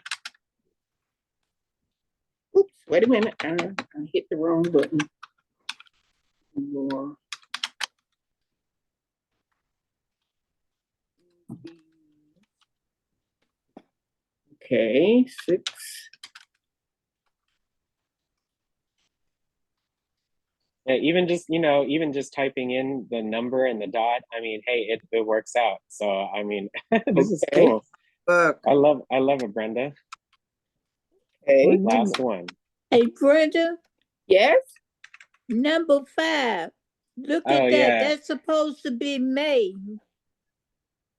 Oops, wait a minute. I hit the wrong button. More. Okay, 6. Yeah, even just typing in the number and the dot, I mean, hey, it works out. So I mean, this is Okay. cool. I love it, Brenda. Okay. Last one. Hey, Brenda, Yes. number 5. Look Oh at that. yeah. That's supposed to be May.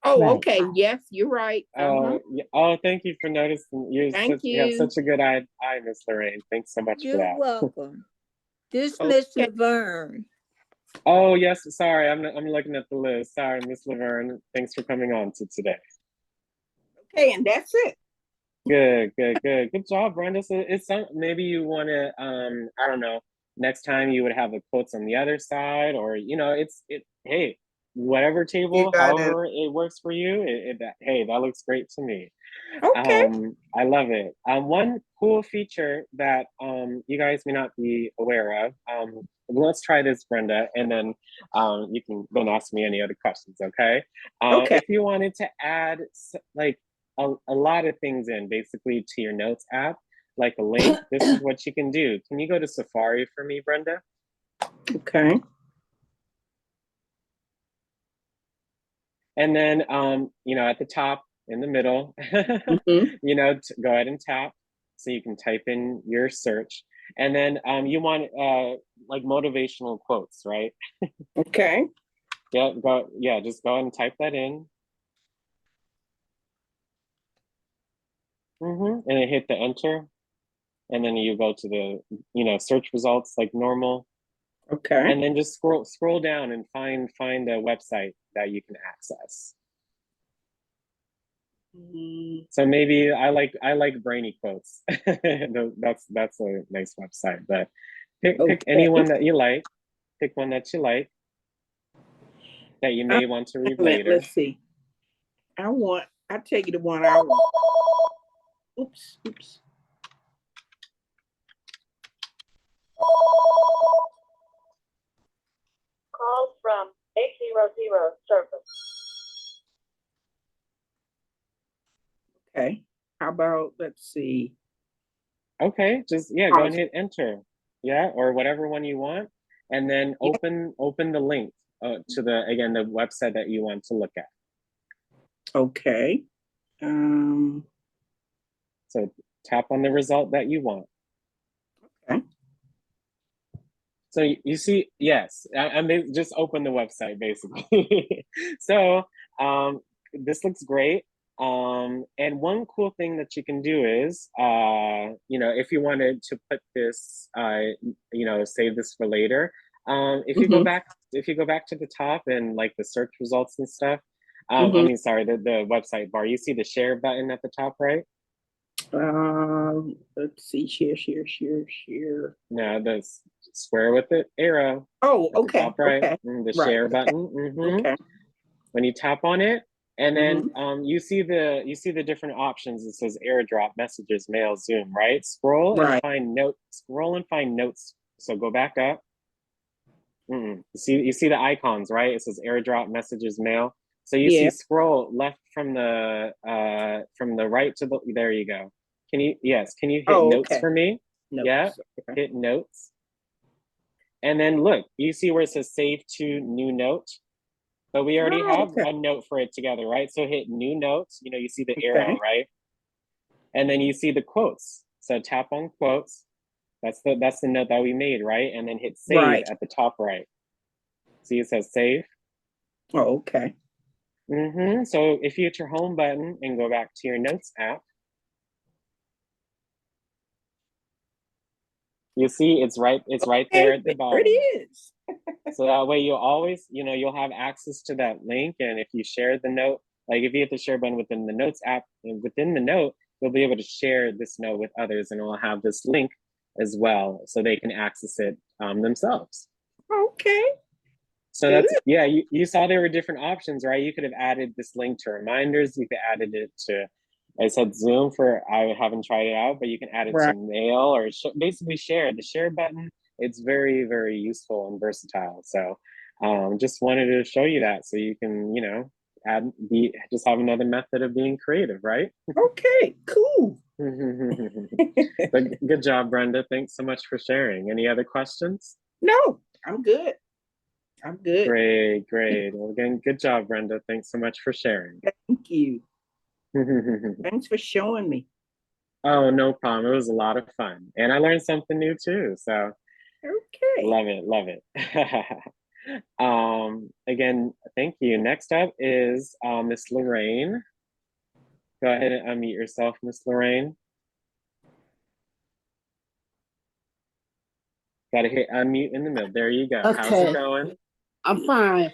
Oh, Right. okay. Yes, you're right. Oh, yeah. Oh, thank you for noticing. You have such a good eye, Miss Lorraine. Thanks so much for You're that. welcome. This Okay. Miss Laverne. Oh yes, sorry, I'm looking at the list. Sorry, Miss Laverne. Thanks for coming on to today. Okay, and that's it. Good job, Brenda. So it's maybe you want to I don't know, next time you would have the quotes on the other side, or hey, whatever table, however it works for you. Hey, that looks great to me. Okay. I love it. One cool feature that you guys may not be aware of. Let's try this, Brenda, and then you can don't ask me any other questions, okay? Okay. If you wanted to add like a lot of things in basically to your notes app, like a link, this is what you can do. Can you go to Safari for me, Brenda? Okay. And then at the top in the middle, Mhm. go ahead and tap so you can type in your search. And then you want like motivational quotes, right? Okay. Just go ahead and type that in. And then hit the enter. And then you go to the search results like normal. Okay. And then just scroll down and find a website that you can access. So maybe I like Brainy Quotes. That's a nice website. But pick anyone that you like. Pick one that you like that you may want to read later. Let's see. I'll take you to one I want. Oops. Call from 800 service. Okay. How about, let's see. Okay, just go and hit enter. Yeah, or whatever one you want. And then open the link to the website that you want to look at. Okay. So tap on the result that you want. Okay. So you see, yes, I mean, just open the website basically. So this looks great. And one cool thing that you can do is, if you wanted to put this, save this for later. If you go back to the top and like the search results and stuff, I mean, sorry, the website bar, you see the share button at the top, right? Let's see, share. No, the square with the arrow. Oh, at the okay. top right, Okay. the Right, share okay. button. Okay. When you tap on it, and then you see the different options. It says AirDrop, Messages, Mail, Zoom, right? Scroll and find notes. So go back up. You see the icons, right? It says AirDrop, Messages, Mail. So you Yeah. see scroll left from the right to the, there you go. Can you, yes, can you hit Oh, notes okay. for me? Notes. Yeah, Okay. hit notes. And then look, you see where it says save to new note? But we already Oh, have okay. a note for it together, right? So hit new notes, you know, you see the Okay. arrow, right? And then you see the quotes. So tap on quotes. That's the note that we made, right? And then hit save Right. at the top right. See, it says save. Oh, okay. So if you hit your home button and go back to your notes app, you see it's right there at the There bottom. it is. So that way you'll always, you know, you'll have access to that link. And if you share the note, like if you hit the share button within the notes app, and within the note, you'll be able to share this note with others, and it will have this link as well, so they can access it themselves. Okay. So Good. that's, yeah, you saw there were different options, right? You could have added this link to reminders. You could added it to, I said Zoom for, I haven't tried it out, but you can add it to Right. mail or basically share. The share button, it's very, very useful and versatile. So just wanted to show you that so you can, you know, just have another method of being creative, right? Okay. Cool. But good job, Brenda. Thanks so much for sharing. Any other questions? No, I'm good. I'm good. Great, great. Well, again, good job, Brenda. Thanks so much for sharing. Thank you. Thanks for showing me. Oh, no problem. It was a lot of fun. And I learned something new too. So Okay. love it, love it. Again, thank you. Next up is Miss Lorraine. Go ahead and unmute yourself, Miss Lorraine. Gotta hit unmute in the middle. There you go. How's it Okay. going? I'm fine.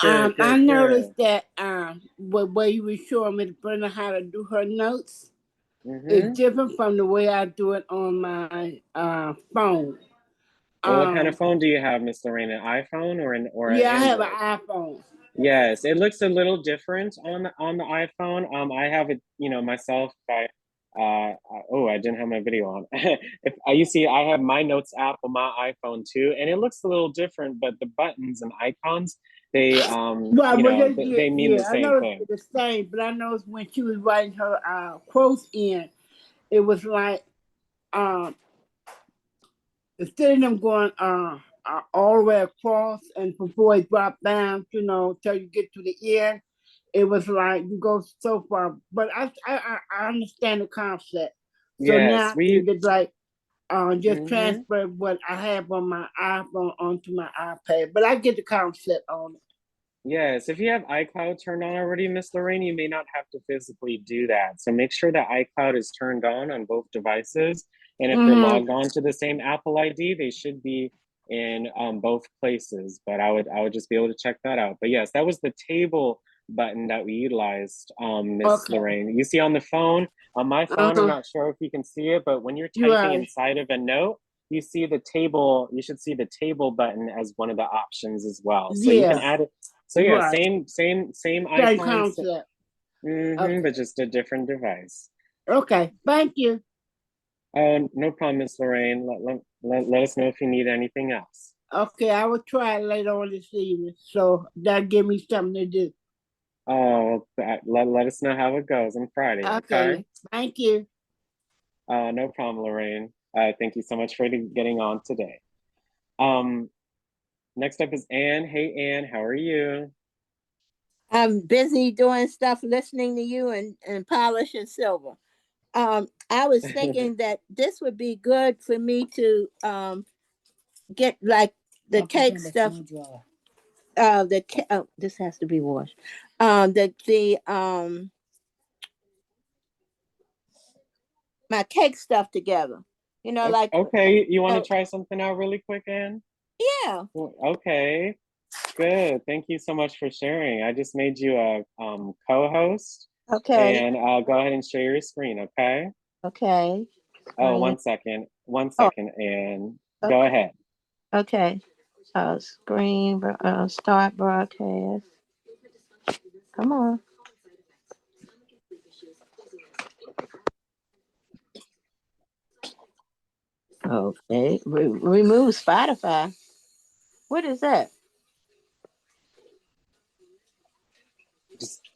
Good, I good, noticed good. that where you were showing Miss Brenda how to do her notes is Mm-hmm. different from the way I do it on my phone. Well, what kind of phone do you have, Miss Lorraine? An iPhone or an Yeah, I have Android? an iPhone. Yes, it looks a little different on the iPhone. I have it, you know, myself by oh, I didn't have my video on. If you see, I have my notes app on my iPhone too, and it looks a little different, but the buttons and icons, they Right, you well, know, they mean the yeah, I same noticed thing. it's the same, but I noticed when she was writing her quotes in, it was like um instead of them going all the way across and before it dropped down, you know, till you get to the end, it was like you go so far. But I understand the concept. So now Yes, I can we. just like just Mhm. transfer what I have on my iPhone onto my iPad. But I get the concept on it. Yes, if you have iCloud turned on already, Miss Lorraine, you may not have to physically do that. So make sure that iCloud is turned on both devices. And if they're Mm-hmm. logged on to the same Apple ID, they should be in both places. But I would just be able to check that out. But yes, that was the table button that we utilized, Miss Okay. Lorraine. You see on the phone, on my phone, I'm Uh-huh. not sure if you can see it, but when you're You're typing right. inside of a note, you see the table, you should see the table button as one of the options as well. So you can Yeah. add it. So yeah, Right. same Same icons, concept. Okay. but just a different device. Okay. Thank you. Oh, no problem, Miss Lorraine. Let us know if you need anything else. Okay, I will try it later on this evening. So that give me something to do. Oh, let us know how it goes on Friday, okay? Okay. Thank you. No problem, Lorraine. Thank you so much for getting on today. Next up is Anne. Hey, Anne, how are you? I'm busy doing stuff, listening to you and polishing silver. I was thinking that this would be good for me to get like the cake stuff. This has to be washed. My cake stuff together. You know, like Okay, you want to uh, try something out really quick, Anne? yeah. Okay, good. Thank you so much for sharing. I just made you a co-host, Okay. and go ahead and share your screen, okay? Okay. Oh, Screen. one Oh, second, and go okay. ahead. Okay. Start broadcast. Come on. Okay. Remove Spotify. What is that?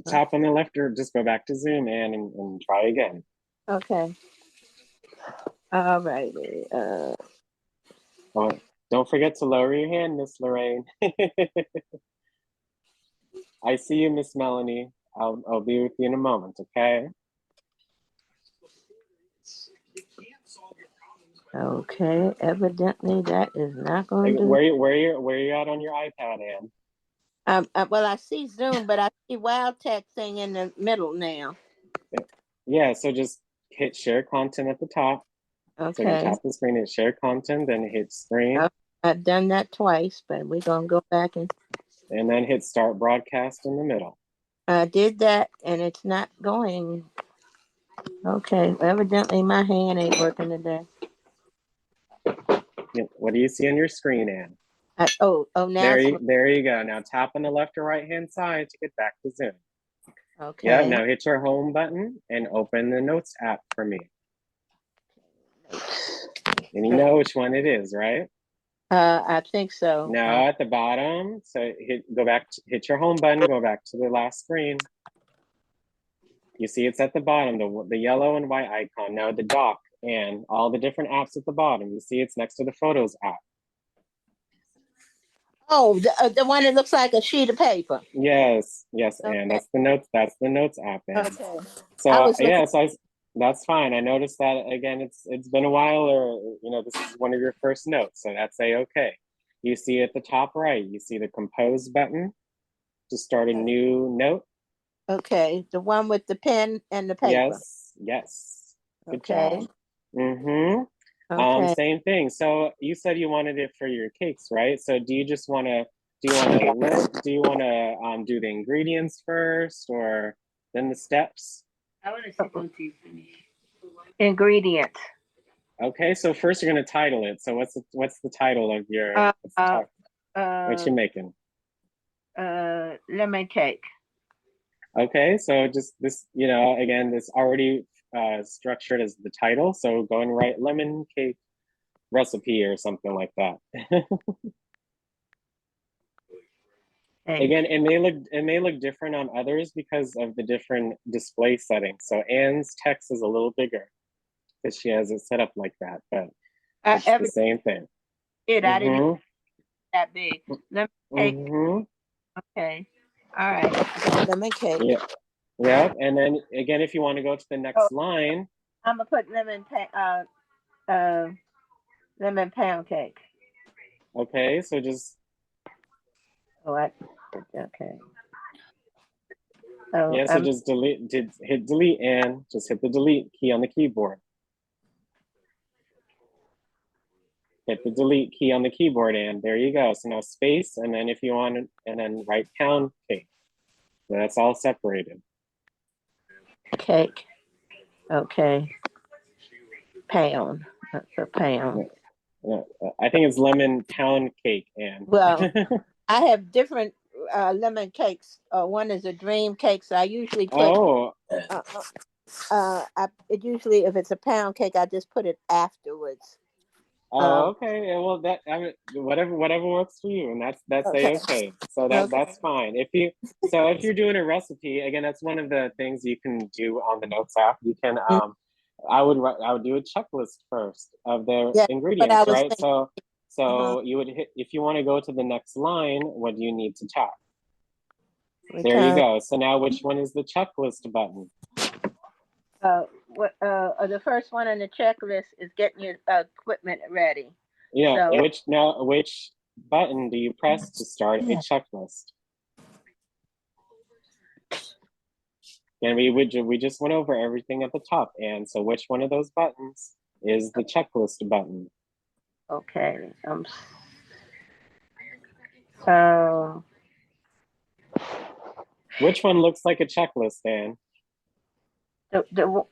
tap on the left or just go back to Zoom, Ann, and try again. Okay. All righty. Oh, don't forget to lower your hand, Miss Lorraine. I see you, Miss Melanie. I'll be with you in a moment, okay? Okay. Evidently, that is not going to. Where you at on your iPad, Ann? Well, I see Zoom, but I see WildTech thing in the middle now. Yeah, so just hit share content at the top. So you Okay. tap the screen and share content, then hit screen, I've done that twice, but we're gonna go back and. and then hit start broadcast in the middle. I did that, and it's not going. Okay. Evidently, my hand ain't working today. What do you see on your screen, Ann? Now. There you go. Now tap on the left or right hand side to get back to Zoom. Okay. Yeah, now hit your home button and open the Notes app for me. And you know which one it is, right? I think so. Now at the bottom, so hit your home button, go back to the last screen. You see it's at the bottom, the yellow and white icon. Now the dock and all the different apps at the bottom. You see it's next to the Photos app. Oh, the one that looks like a sheet of paper. Yes, Okay. and that's the Notes app. And Okay. so that's fine. I noticed that again. It's been a while, or this is one of your first notes, so that's okay. You see at the top right, you see the compose button to start a new note. Okay, the one with the pen and the paper. Yes. Good Okay. job. Mm-hmm. Okay. Same thing. So you said you wanted it for your cakes, right? So do you want to do the ingredients first or then the steps? I want to see once you finish. Ingredients. Okay, so first you're going to title it. So what's the title of your what you making? Lemon cake. Okay, so just this, again, this already structured as the title. So go and write lemon cake recipe or something like that. Again, it may look different on others because of the different display settings. So Ann's text is a little bigger because she has it set up like that, but it's the same thing. I didn't that big. Lemon cake. Okay. All right. Lemon cake. Yeah. And then again, if you want to go to the next line, I'm gonna put lemon pound cake. Okay, so just okay. So just hit delete and just hit the delete key on the keyboard. Hit the delete key on the keyboard and there you go. So now space, and then if you want it, and then write pound cake. So that's all separated. Cake. Okay. Pound. That's a pound. Yeah. I think it's lemon pound cake, Ann. Well, I have different lemon cakes. One is a dream cake, so I usually put. Usually, if it's a pound cake, I just put it afterwards. Okay. Well, whatever works for you, and that's okay. So that's fine. If you're doing a recipe, again, that's one of the things you can do on the Notes app. You can I would do a checklist first of the ingredients, right? So you would hit, if you want to go to the next line, what do you need to tap? There you go. So now which one is the checklist button? The first one on the checklist is getting your equipment ready. Yeah. So, which button do you press to start a checklist? And we just went over everything at the top, and so which one of those buttons is the checklist button? Okay. Which one looks like a checklist, Dan? Well,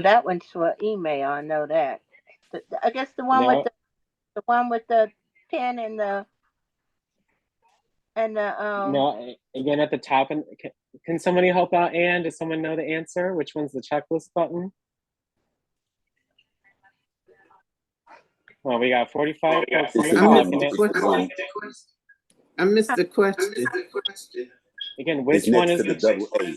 that one's for email. I know that. I guess the one with the pen and the No, again at the top. And can somebody help out, Ann? Does someone know the answer? Which one's the checklist button? Well, we got 45 folks in the call. I missed the question. Again, It's which one next is to the the? double A.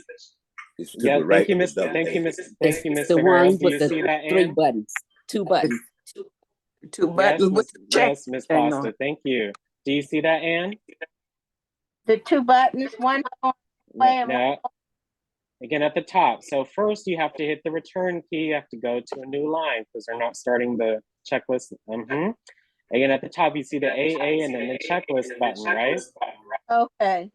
It's to Yeah, the thank right you, of the Miss. double Thank you, A. Miss. It's Thank you, the Mr. one Harold. Do with you the see that, three Ann? buttons, two buttons, two Yes, buttons with Miss. the check Yes, Miss and on. Pasta. Thank you. Do you see that, Ann? The two buttons, one on No, way and one. no. Again, at the top. So first, you have to hit the return key. You have to go to a new line because they're not starting the checklist. Again, at the top, you see the AA and then the checklist button, right? Okay.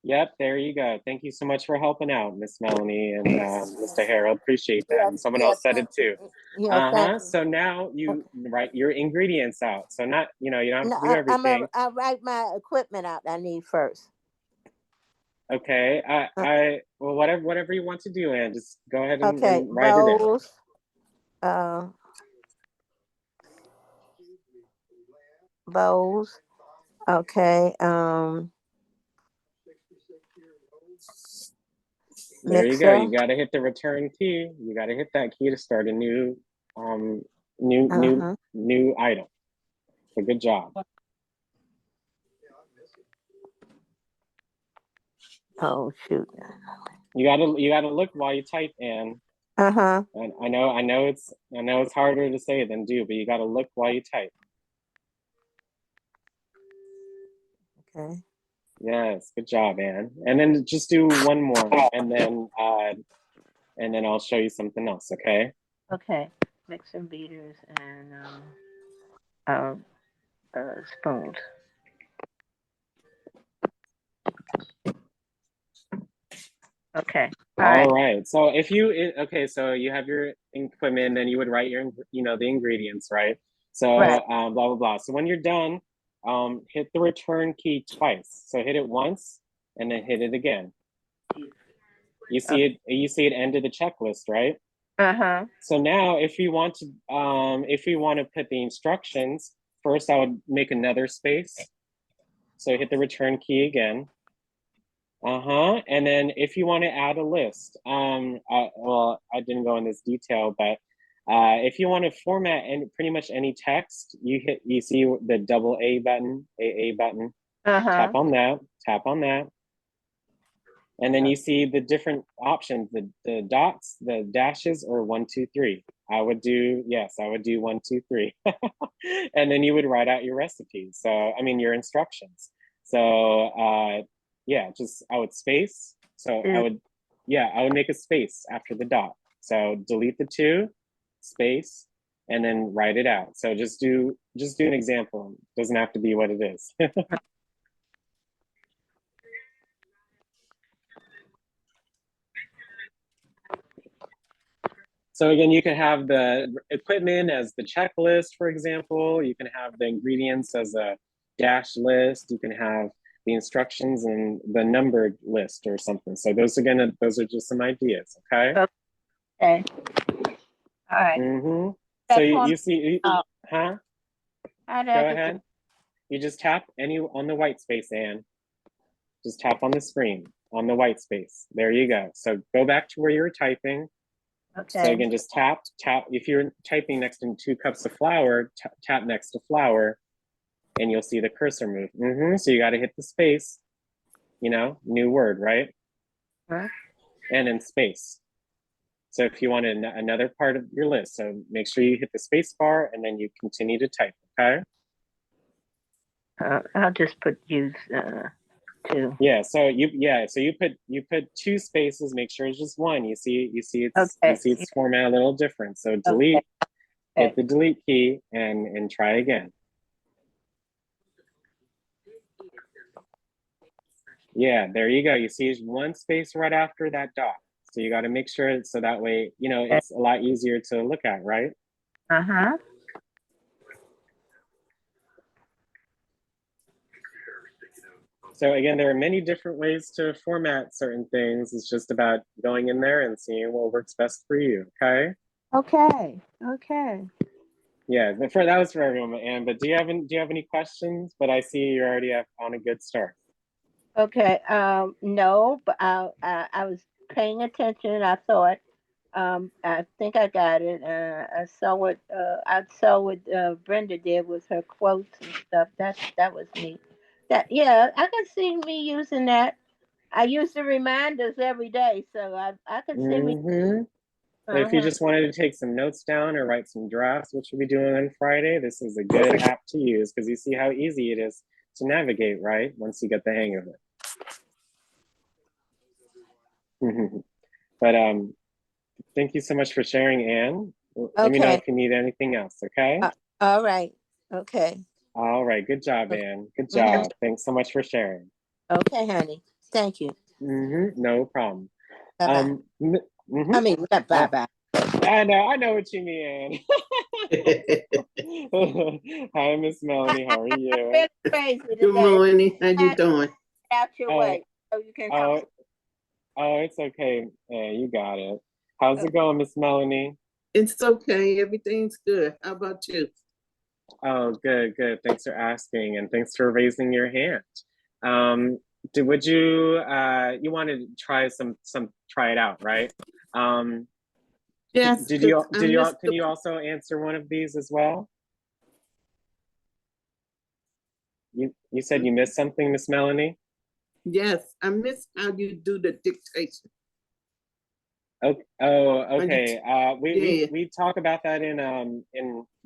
Yep, there you go. Thank you so much for helping out, Miss Melanie and Mr. Harold. Appreciate that. Yeah, And someone yeah, else said it thank too. yeah, thank you. So now you write your ingredients out. So not, you don't have No, to do everything. I'll write my equipment out I need first. Okay. Well, whatever you want to do, Ann, just go ahead Okay, and write it in. bowls, bowls. Okay, There you go. mixer. You got to hit the return key. You got to hit that key to start a new item. So good job. Oh shoot. You gotta look while you type, Ann. And I know it's harder to say than do, but you gotta look while you type. Okay. Yes, good job, Ann. And then just do one more, and then I'll show you something else. Okay. Okay. Mixer, beaters, and spoons. Okay. All right. So so you have your equipment, then you would write your the ingredients, right? So Right. blah blah blah. So when you're done, hit the return key twice. So hit it once, and then hit it again. You see it. You see it ended the checklist, right? So now, if we want to put the instructions first, I would make another space. So hit the return key again. And then if you want to add a list, I didn't go in this detail, but if you want to format pretty much any text, you see the double A button, AA button. Tap on that. And then you see the different options, the dots, the dashes, or 1, 2, 3. I would do 1, 2, 3. And then you would write out your recipes. So, your instructions. So, I would space. So I would make a space after the dot. So delete the 2, space, and then write it out. So just do an example. It doesn't have to be what it is. So again, you can have the equipment as the checklist, for example. You can have the ingredients as a dash list. You can have the instructions and the numbered list or something. So those are just some ideas, okay? Okay. All right. So you see, How Go ahead. You just tap on the white space, Ann. Just tap on the screen, on the white space. There you go. So go back to where you were typing. Okay. So again, just tap. If you're typing next to 2 cups of flour, tap next to flour, and you'll see the cursor move. So you got to hit the space, new word, right? And then space. So if you want another part of your list, so make sure you hit the space bar and then you continue to type, okay? I'll just use 2. Yeah, so you put 2 spaces, make sure it's just 1. You see it's format a little different. So delete, hit the delete key and try again. Yeah, there you go. You see it's 1 space right after that dot. So you got to make sure so that way, it's a lot easier to look at, right? So again, there are many different ways to format certain things. It's just about going in there and seeing what works best for you, okay? Okay. Yeah, that was for everyone, Ann. But do you have any questions? But I see you're already on a good start. Okay. No, but I was paying attention. I saw it. I think I got it. I saw what Brenda did with her quotes and stuff. That was neat. That, yeah, I can see me using that. I use the reminders every day, so I can see me. Mm-hmm. But if you Uh-huh. just wanted to take some notes down or write some drafts, which we'll be doing on Friday, this is a good app to use because you see how easy it is to navigate, right? Once you get the hang of it. But thank you so much for sharing, Anne. Let me know Okay. if you need anything else, okay? All right. Okay. All right, good job, Anne. Good Mhm. job. Thanks so much for sharing. Okay, honey. Thank you. No problem. Bye bye. Mhm. I mean, not bye bye. I know what you mean. Hi, Miss Melanie. How are I'm you? really crazy Good today. morning. How you doing? Out your Oh, way so you can oh, talk. it's okay. Yeah, you got it. How's it going, Miss Melanie? It's okay. Everything's good. How about you? Oh, good, good. Thanks for asking, and thanks for raising your hand. Would you you wanted to try try it out, right? Yes, Did because you I missed can you also answer one of these as well? You said you missed something, Miss Melanie? Yes, I missed how you do the dictation. Okay. Yeah. We talk about that in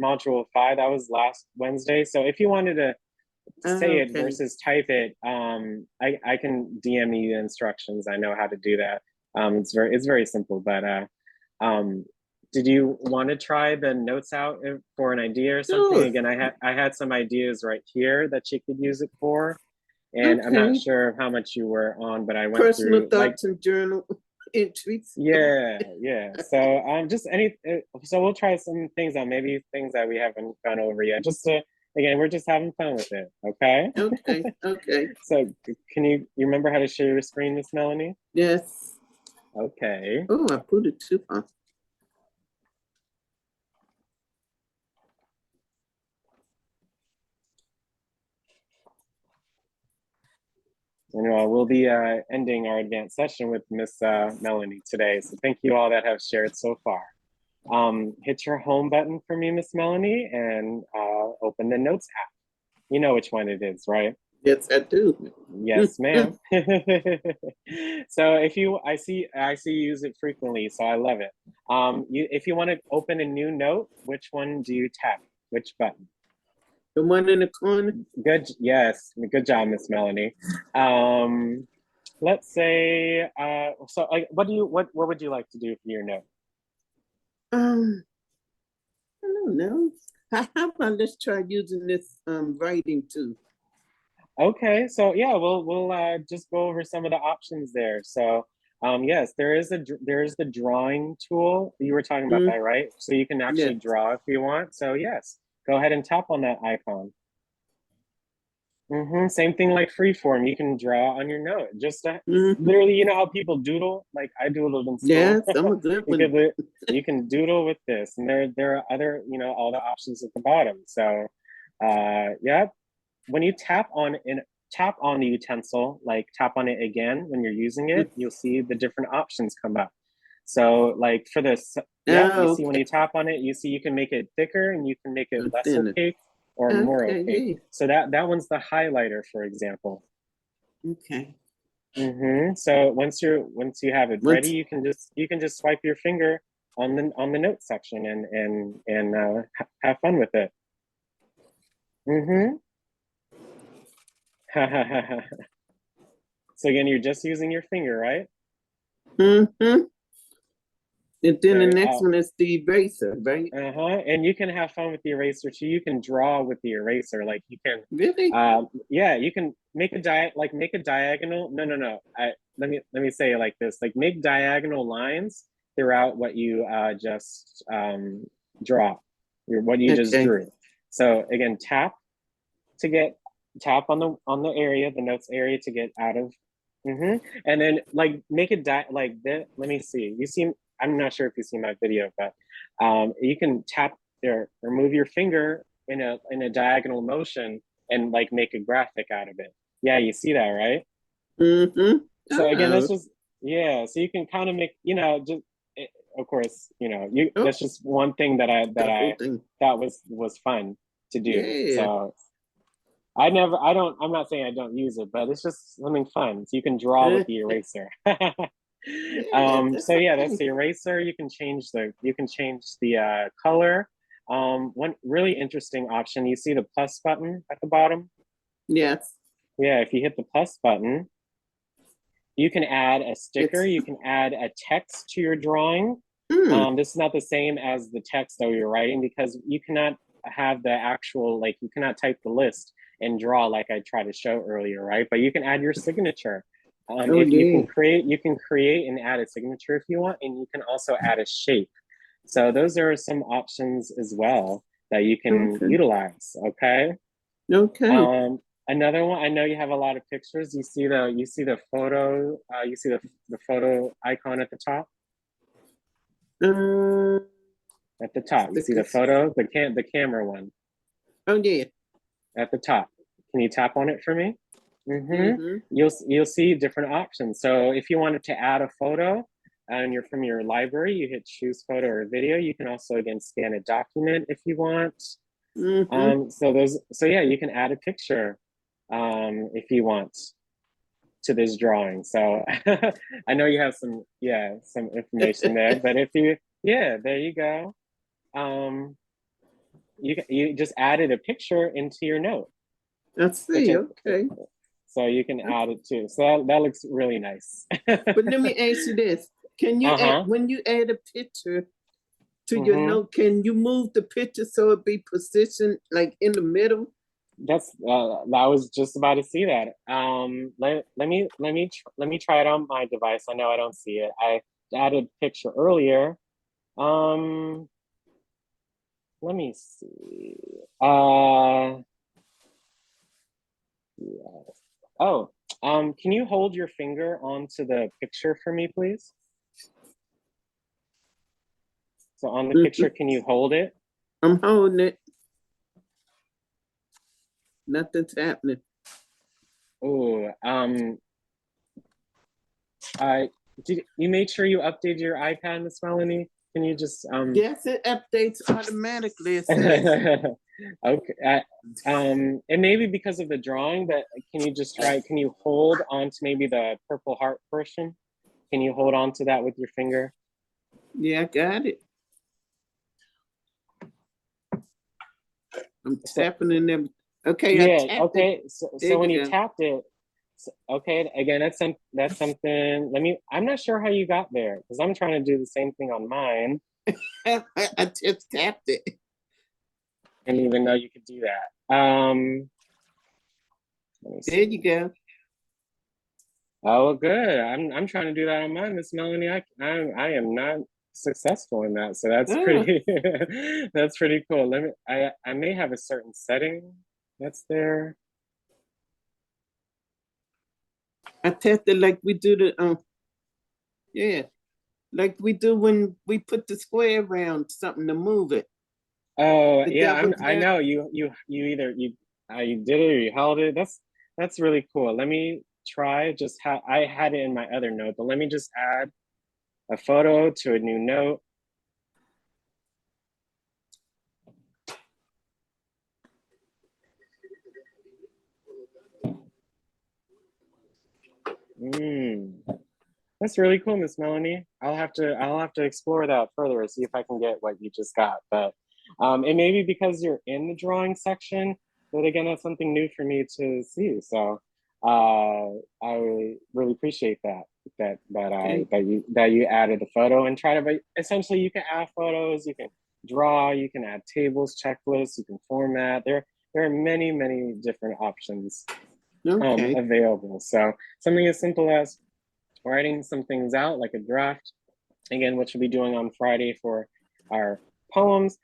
module 5. That was last Wednesday. So if you wanted to say it Okay. versus type it, I can DM you the instructions. I know how to do that. It's very simple. But did you want to try the notes out for an idea or something? Sure. Again, I had some ideas right here that you could use it for, and I'm not Okay. sure how much you were on, but I went Personal through like. thoughts and journal entries. Yeah. So so we'll try some things out, maybe things that we haven't gone over yet. Again, we're just having fun with it, okay? Okay. Okay. So you remember how to share your screen, Miss Melanie? Yes. Okay. Oh, I put it too far. We'll be ending our advanced session with Miss Melanie today. So thank you all that have shared so far. Hit your home button for me, Miss Melanie, and open the Notes app. You know which one it is, right? Yes, I do. Yes, ma'am. So I see you use it frequently, so I love it. If you want to open a new note, which one do you tap? Which button? The one in the corner? Good. Yes. Good job, Miss Melanie. Let's say, what would you like to do for your note? I don't know. How about let's try using this writing too? Okay, so yeah, we'll just go over some of the options there. So yes, there is the drawing tool. You were talking about that, right? So you can actually draw if you want. So yes, go ahead and tap on that icon. Same thing like freeform. You can draw on your note. Just literally, you know how people doodle? Like I doodled in school. Yes, I'm a good one. You can doodle with this, and there are other, all the options at the bottom. So, yeah, when you tap on the utensil, like tap on it again when you're using it, you'll see the different options come up. So, like for this, you see when you tap on it, you see you can make it thicker and you can make it less opaque or more opaque. So that one's the highlighter, for example. Okay. So once you have it ready, you can just swipe your finger on the note section and have fun with it. So again, you're just using your finger, right? And then the next one is the eraser, right? And you can have fun with the eraser too. You can draw with the eraser, like you can. Really? Yeah, you can make a diagonal. No. Let me say it like this: like make diagonal lines throughout what you just draw, what you just drew. So again, tap on the area, the notes area to get out of. And then like make it like this. Let me see. You see. I'm not sure if you see my video, but you can tap there or move your finger in a diagonal motion and like make a graphic out of it. Yeah, you see that, right? So again, that's just so you can kind of make of course that's just one thing that I thought was fun to do. I'm not saying I don't use it, but it's just something fun. So you can draw with the eraser. Yeah, that's So yeah, that's okay. the eraser. You can change the color. One really interesting option, you see the plus button at the bottom? Yes, Yeah, if you hit the plus button, you can add a sticker, it's, you can add a text to your drawing. hmm, This is not the same as the text that you're writing because you cannot have the actual, like, you cannot type the list and draw like I tried to show earlier, right? But you can add your signature. oh, If yeah. you can create and add a signature if you want, and you can also add a shape. So those are some options as well that you can Okay, utilize, okay? okay. Um, Another one, I know you have a lot of pictures. You see the photo, you see the photo icon at the top. Uh, At the top, you see the stickers. photo, the camera one Oh, yeah. at the top. Can you tap on it for me? Mm-hmm. You'll see different options. So if you wanted to add a photo and you're from your library, you hit choose photo or video. You can also again scan a document if you want. Mm-hmm. So yeah, you can add a picture if you want to this drawing. So I know you have some information there, but there you go. Um, you just added a picture into your note, I which see. Okay. so you can add it too. So that looks really nice. But let me ask you this. Can you add, Uh-huh. when you add a picture to your Mm-hmm. note, can you move the picture so it be positioned like in the middle? I was just about to see that. Let me try it on my device. I know I don't see it. I added a picture earlier. Um, Let me see. Yes. Oh, can you hold your finger onto the picture for me, please? So on the picture, Mhm. can you hold it? I'm holding it. Nothing's happening. Oh, uh, did you made sure you updated your iPad, Miss Melanie? Can you just Yes, it updates automatically. It says. Okay. It may be because of the drawing, but can you just try? Can you hold on to maybe the purple heart portion? Can you hold on to that with your finger? Yeah, I got it. I'm So, tapping in them. Okay, I yeah. tapped it. Okay. So, There when you you go. tapped it, okay. Again, that's something. I'm not sure how you got there because I'm trying to do the same thing on mine. I just tapped it. I didn't even know you could do that. Let me There see. you go. Oh, good. I'm trying to do that on mine, Miss Melanie. I am not successful in that, so that's Oh, pretty that's pretty cool. I may have a certain setting that's there. I tapped it like we do the yeah, like we do when we put the square around something to move it. Oh The yeah, devil's I down. know you either you did it or you held it. That's really cool. Let me try. I had it in my other note, but let me just add a photo to a new note. That's really cool, Miss Melanie. I'll have to explore that further and see if I can get what you just got. But it may be because you're in the drawing section, but again, that's something new for me to see. So I really appreciate Okay. that you added the photo and try to. But essentially, you can add photos, you can draw, you can add tables, checklists, you can format. There are many different options Okay. available. So something as simple as writing some things out like a draft, again, which we'll be doing on Friday for our poems.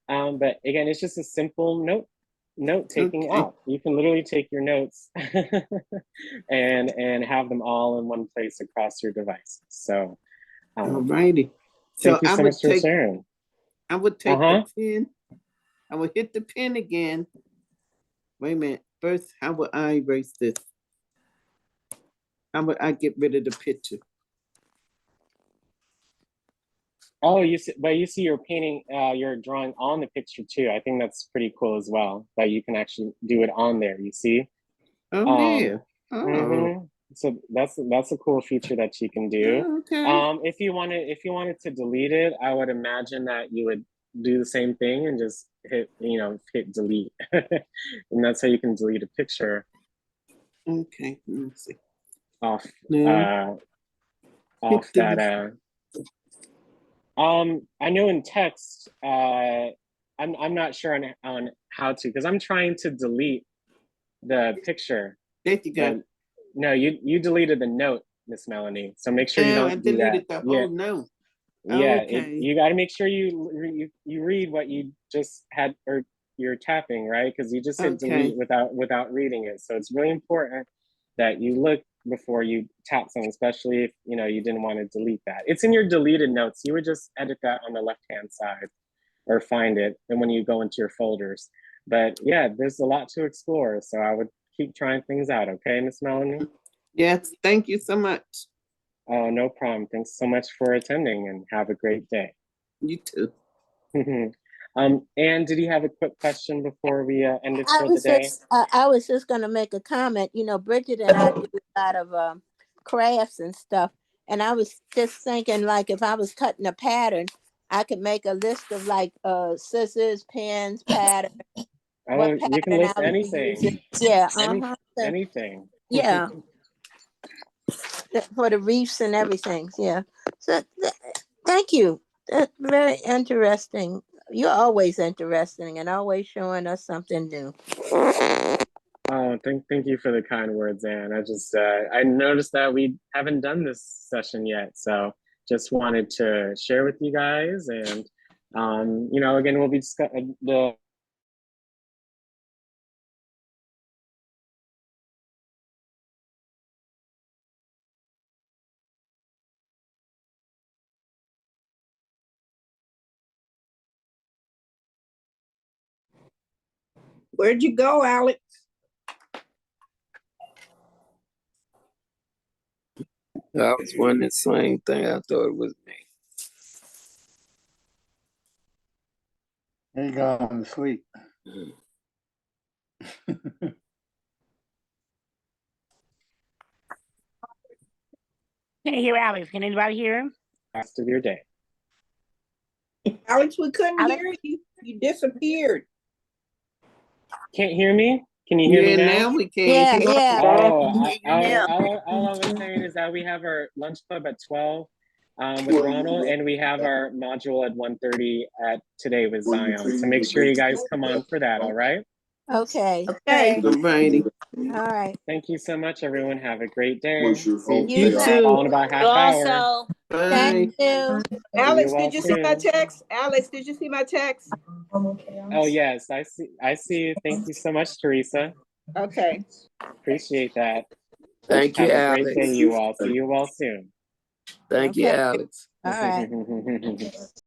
But again, it's just a simple note taking Okay. app. You can literally take your notes and have them all in one place across your device. So All righty. So thank you so much for sharing. I would take Uh-huh. the pen. I would hit the pen again. Wait a minute. First, how would I erase this? How would I get rid of the picture? Oh, you see you're painting, you're drawing on the picture too. I think that's pretty cool as well, that you can actually do it on there, you see? Oh, yeah. Oh, Mhm. So that's a cool feature that you can do. okay. If you wanted to delete it, I would imagine that you would do the same thing and just hit delete. And that's how you can delete a picture Okay, let me see. off No, off hit that delete. I know in text, I'm not sure on how to, because I'm trying to delete the picture, There you but go. no, you deleted the note, Miss Melanie. So make sure you Oh, I don't do that. deleted the whole note. Yeah, Okay. you got to make sure you read what you just had, or you're tapping, right? Because you just hit Okay. delete without reading it. So it's really important that you look before you tap something, especially if you didn't want to delete that. It's in your deleted notes. You would just edit that on the left-hand side or find it, and when you go into your folders. But yeah, there's a lot to explore. So I would keep trying things out, okay, Miss Melanie? Yes, thank you so much. Oh, no problem. Thanks so much for attending, and have a great day. You too. Anne, did you have a quick question before we end it for the day? I was just gonna make a comment. You know, Bridget and I do a lot of crafts and stuff, and I was just thinking, like, if I was cutting a pattern, I could make a list of like scissors, pens, pattern, what You can pattern I list would be using. anything. Yeah, Anything. yeah, for the reefs and everything. Yeah. So thank you. That's very interesting. You're always interesting and always showing us something new. Oh, thank you for the kind words, Anne. I noticed that we haven't done this session yet, so just wanted to share with you guys. And again, we'll be discussing the Where'd you go, Alex? I was wondering the same thing. I thought it was me. He gone to sleep. Can't hear Alex. Can anybody hear him? rest of your day. Alex, we couldn't Alex? hear you. You disappeared. Can't hear me? Can you hear me now? Now we can. Yeah, yeah. Oh, Yeah. all I was saying is that we have our lunch club at 12 with Ronald, and we have our module at 1:30 today with Zion. So make sure you guys come on for that, all right? Okay. Okay. Alrighty. All right. Thank you so much, everyone. Have a great day. You You too. All in about half hour. Bye. Thank you. Alex, You all did you see my soon. text? Alex, did you see my text? Oh yes, I see. Thank you so much, Teresa. Okay. Appreciate that. Thank you, Have a great Alex. day, you all. See you all soon. Thank you, Okay. Alex. All right.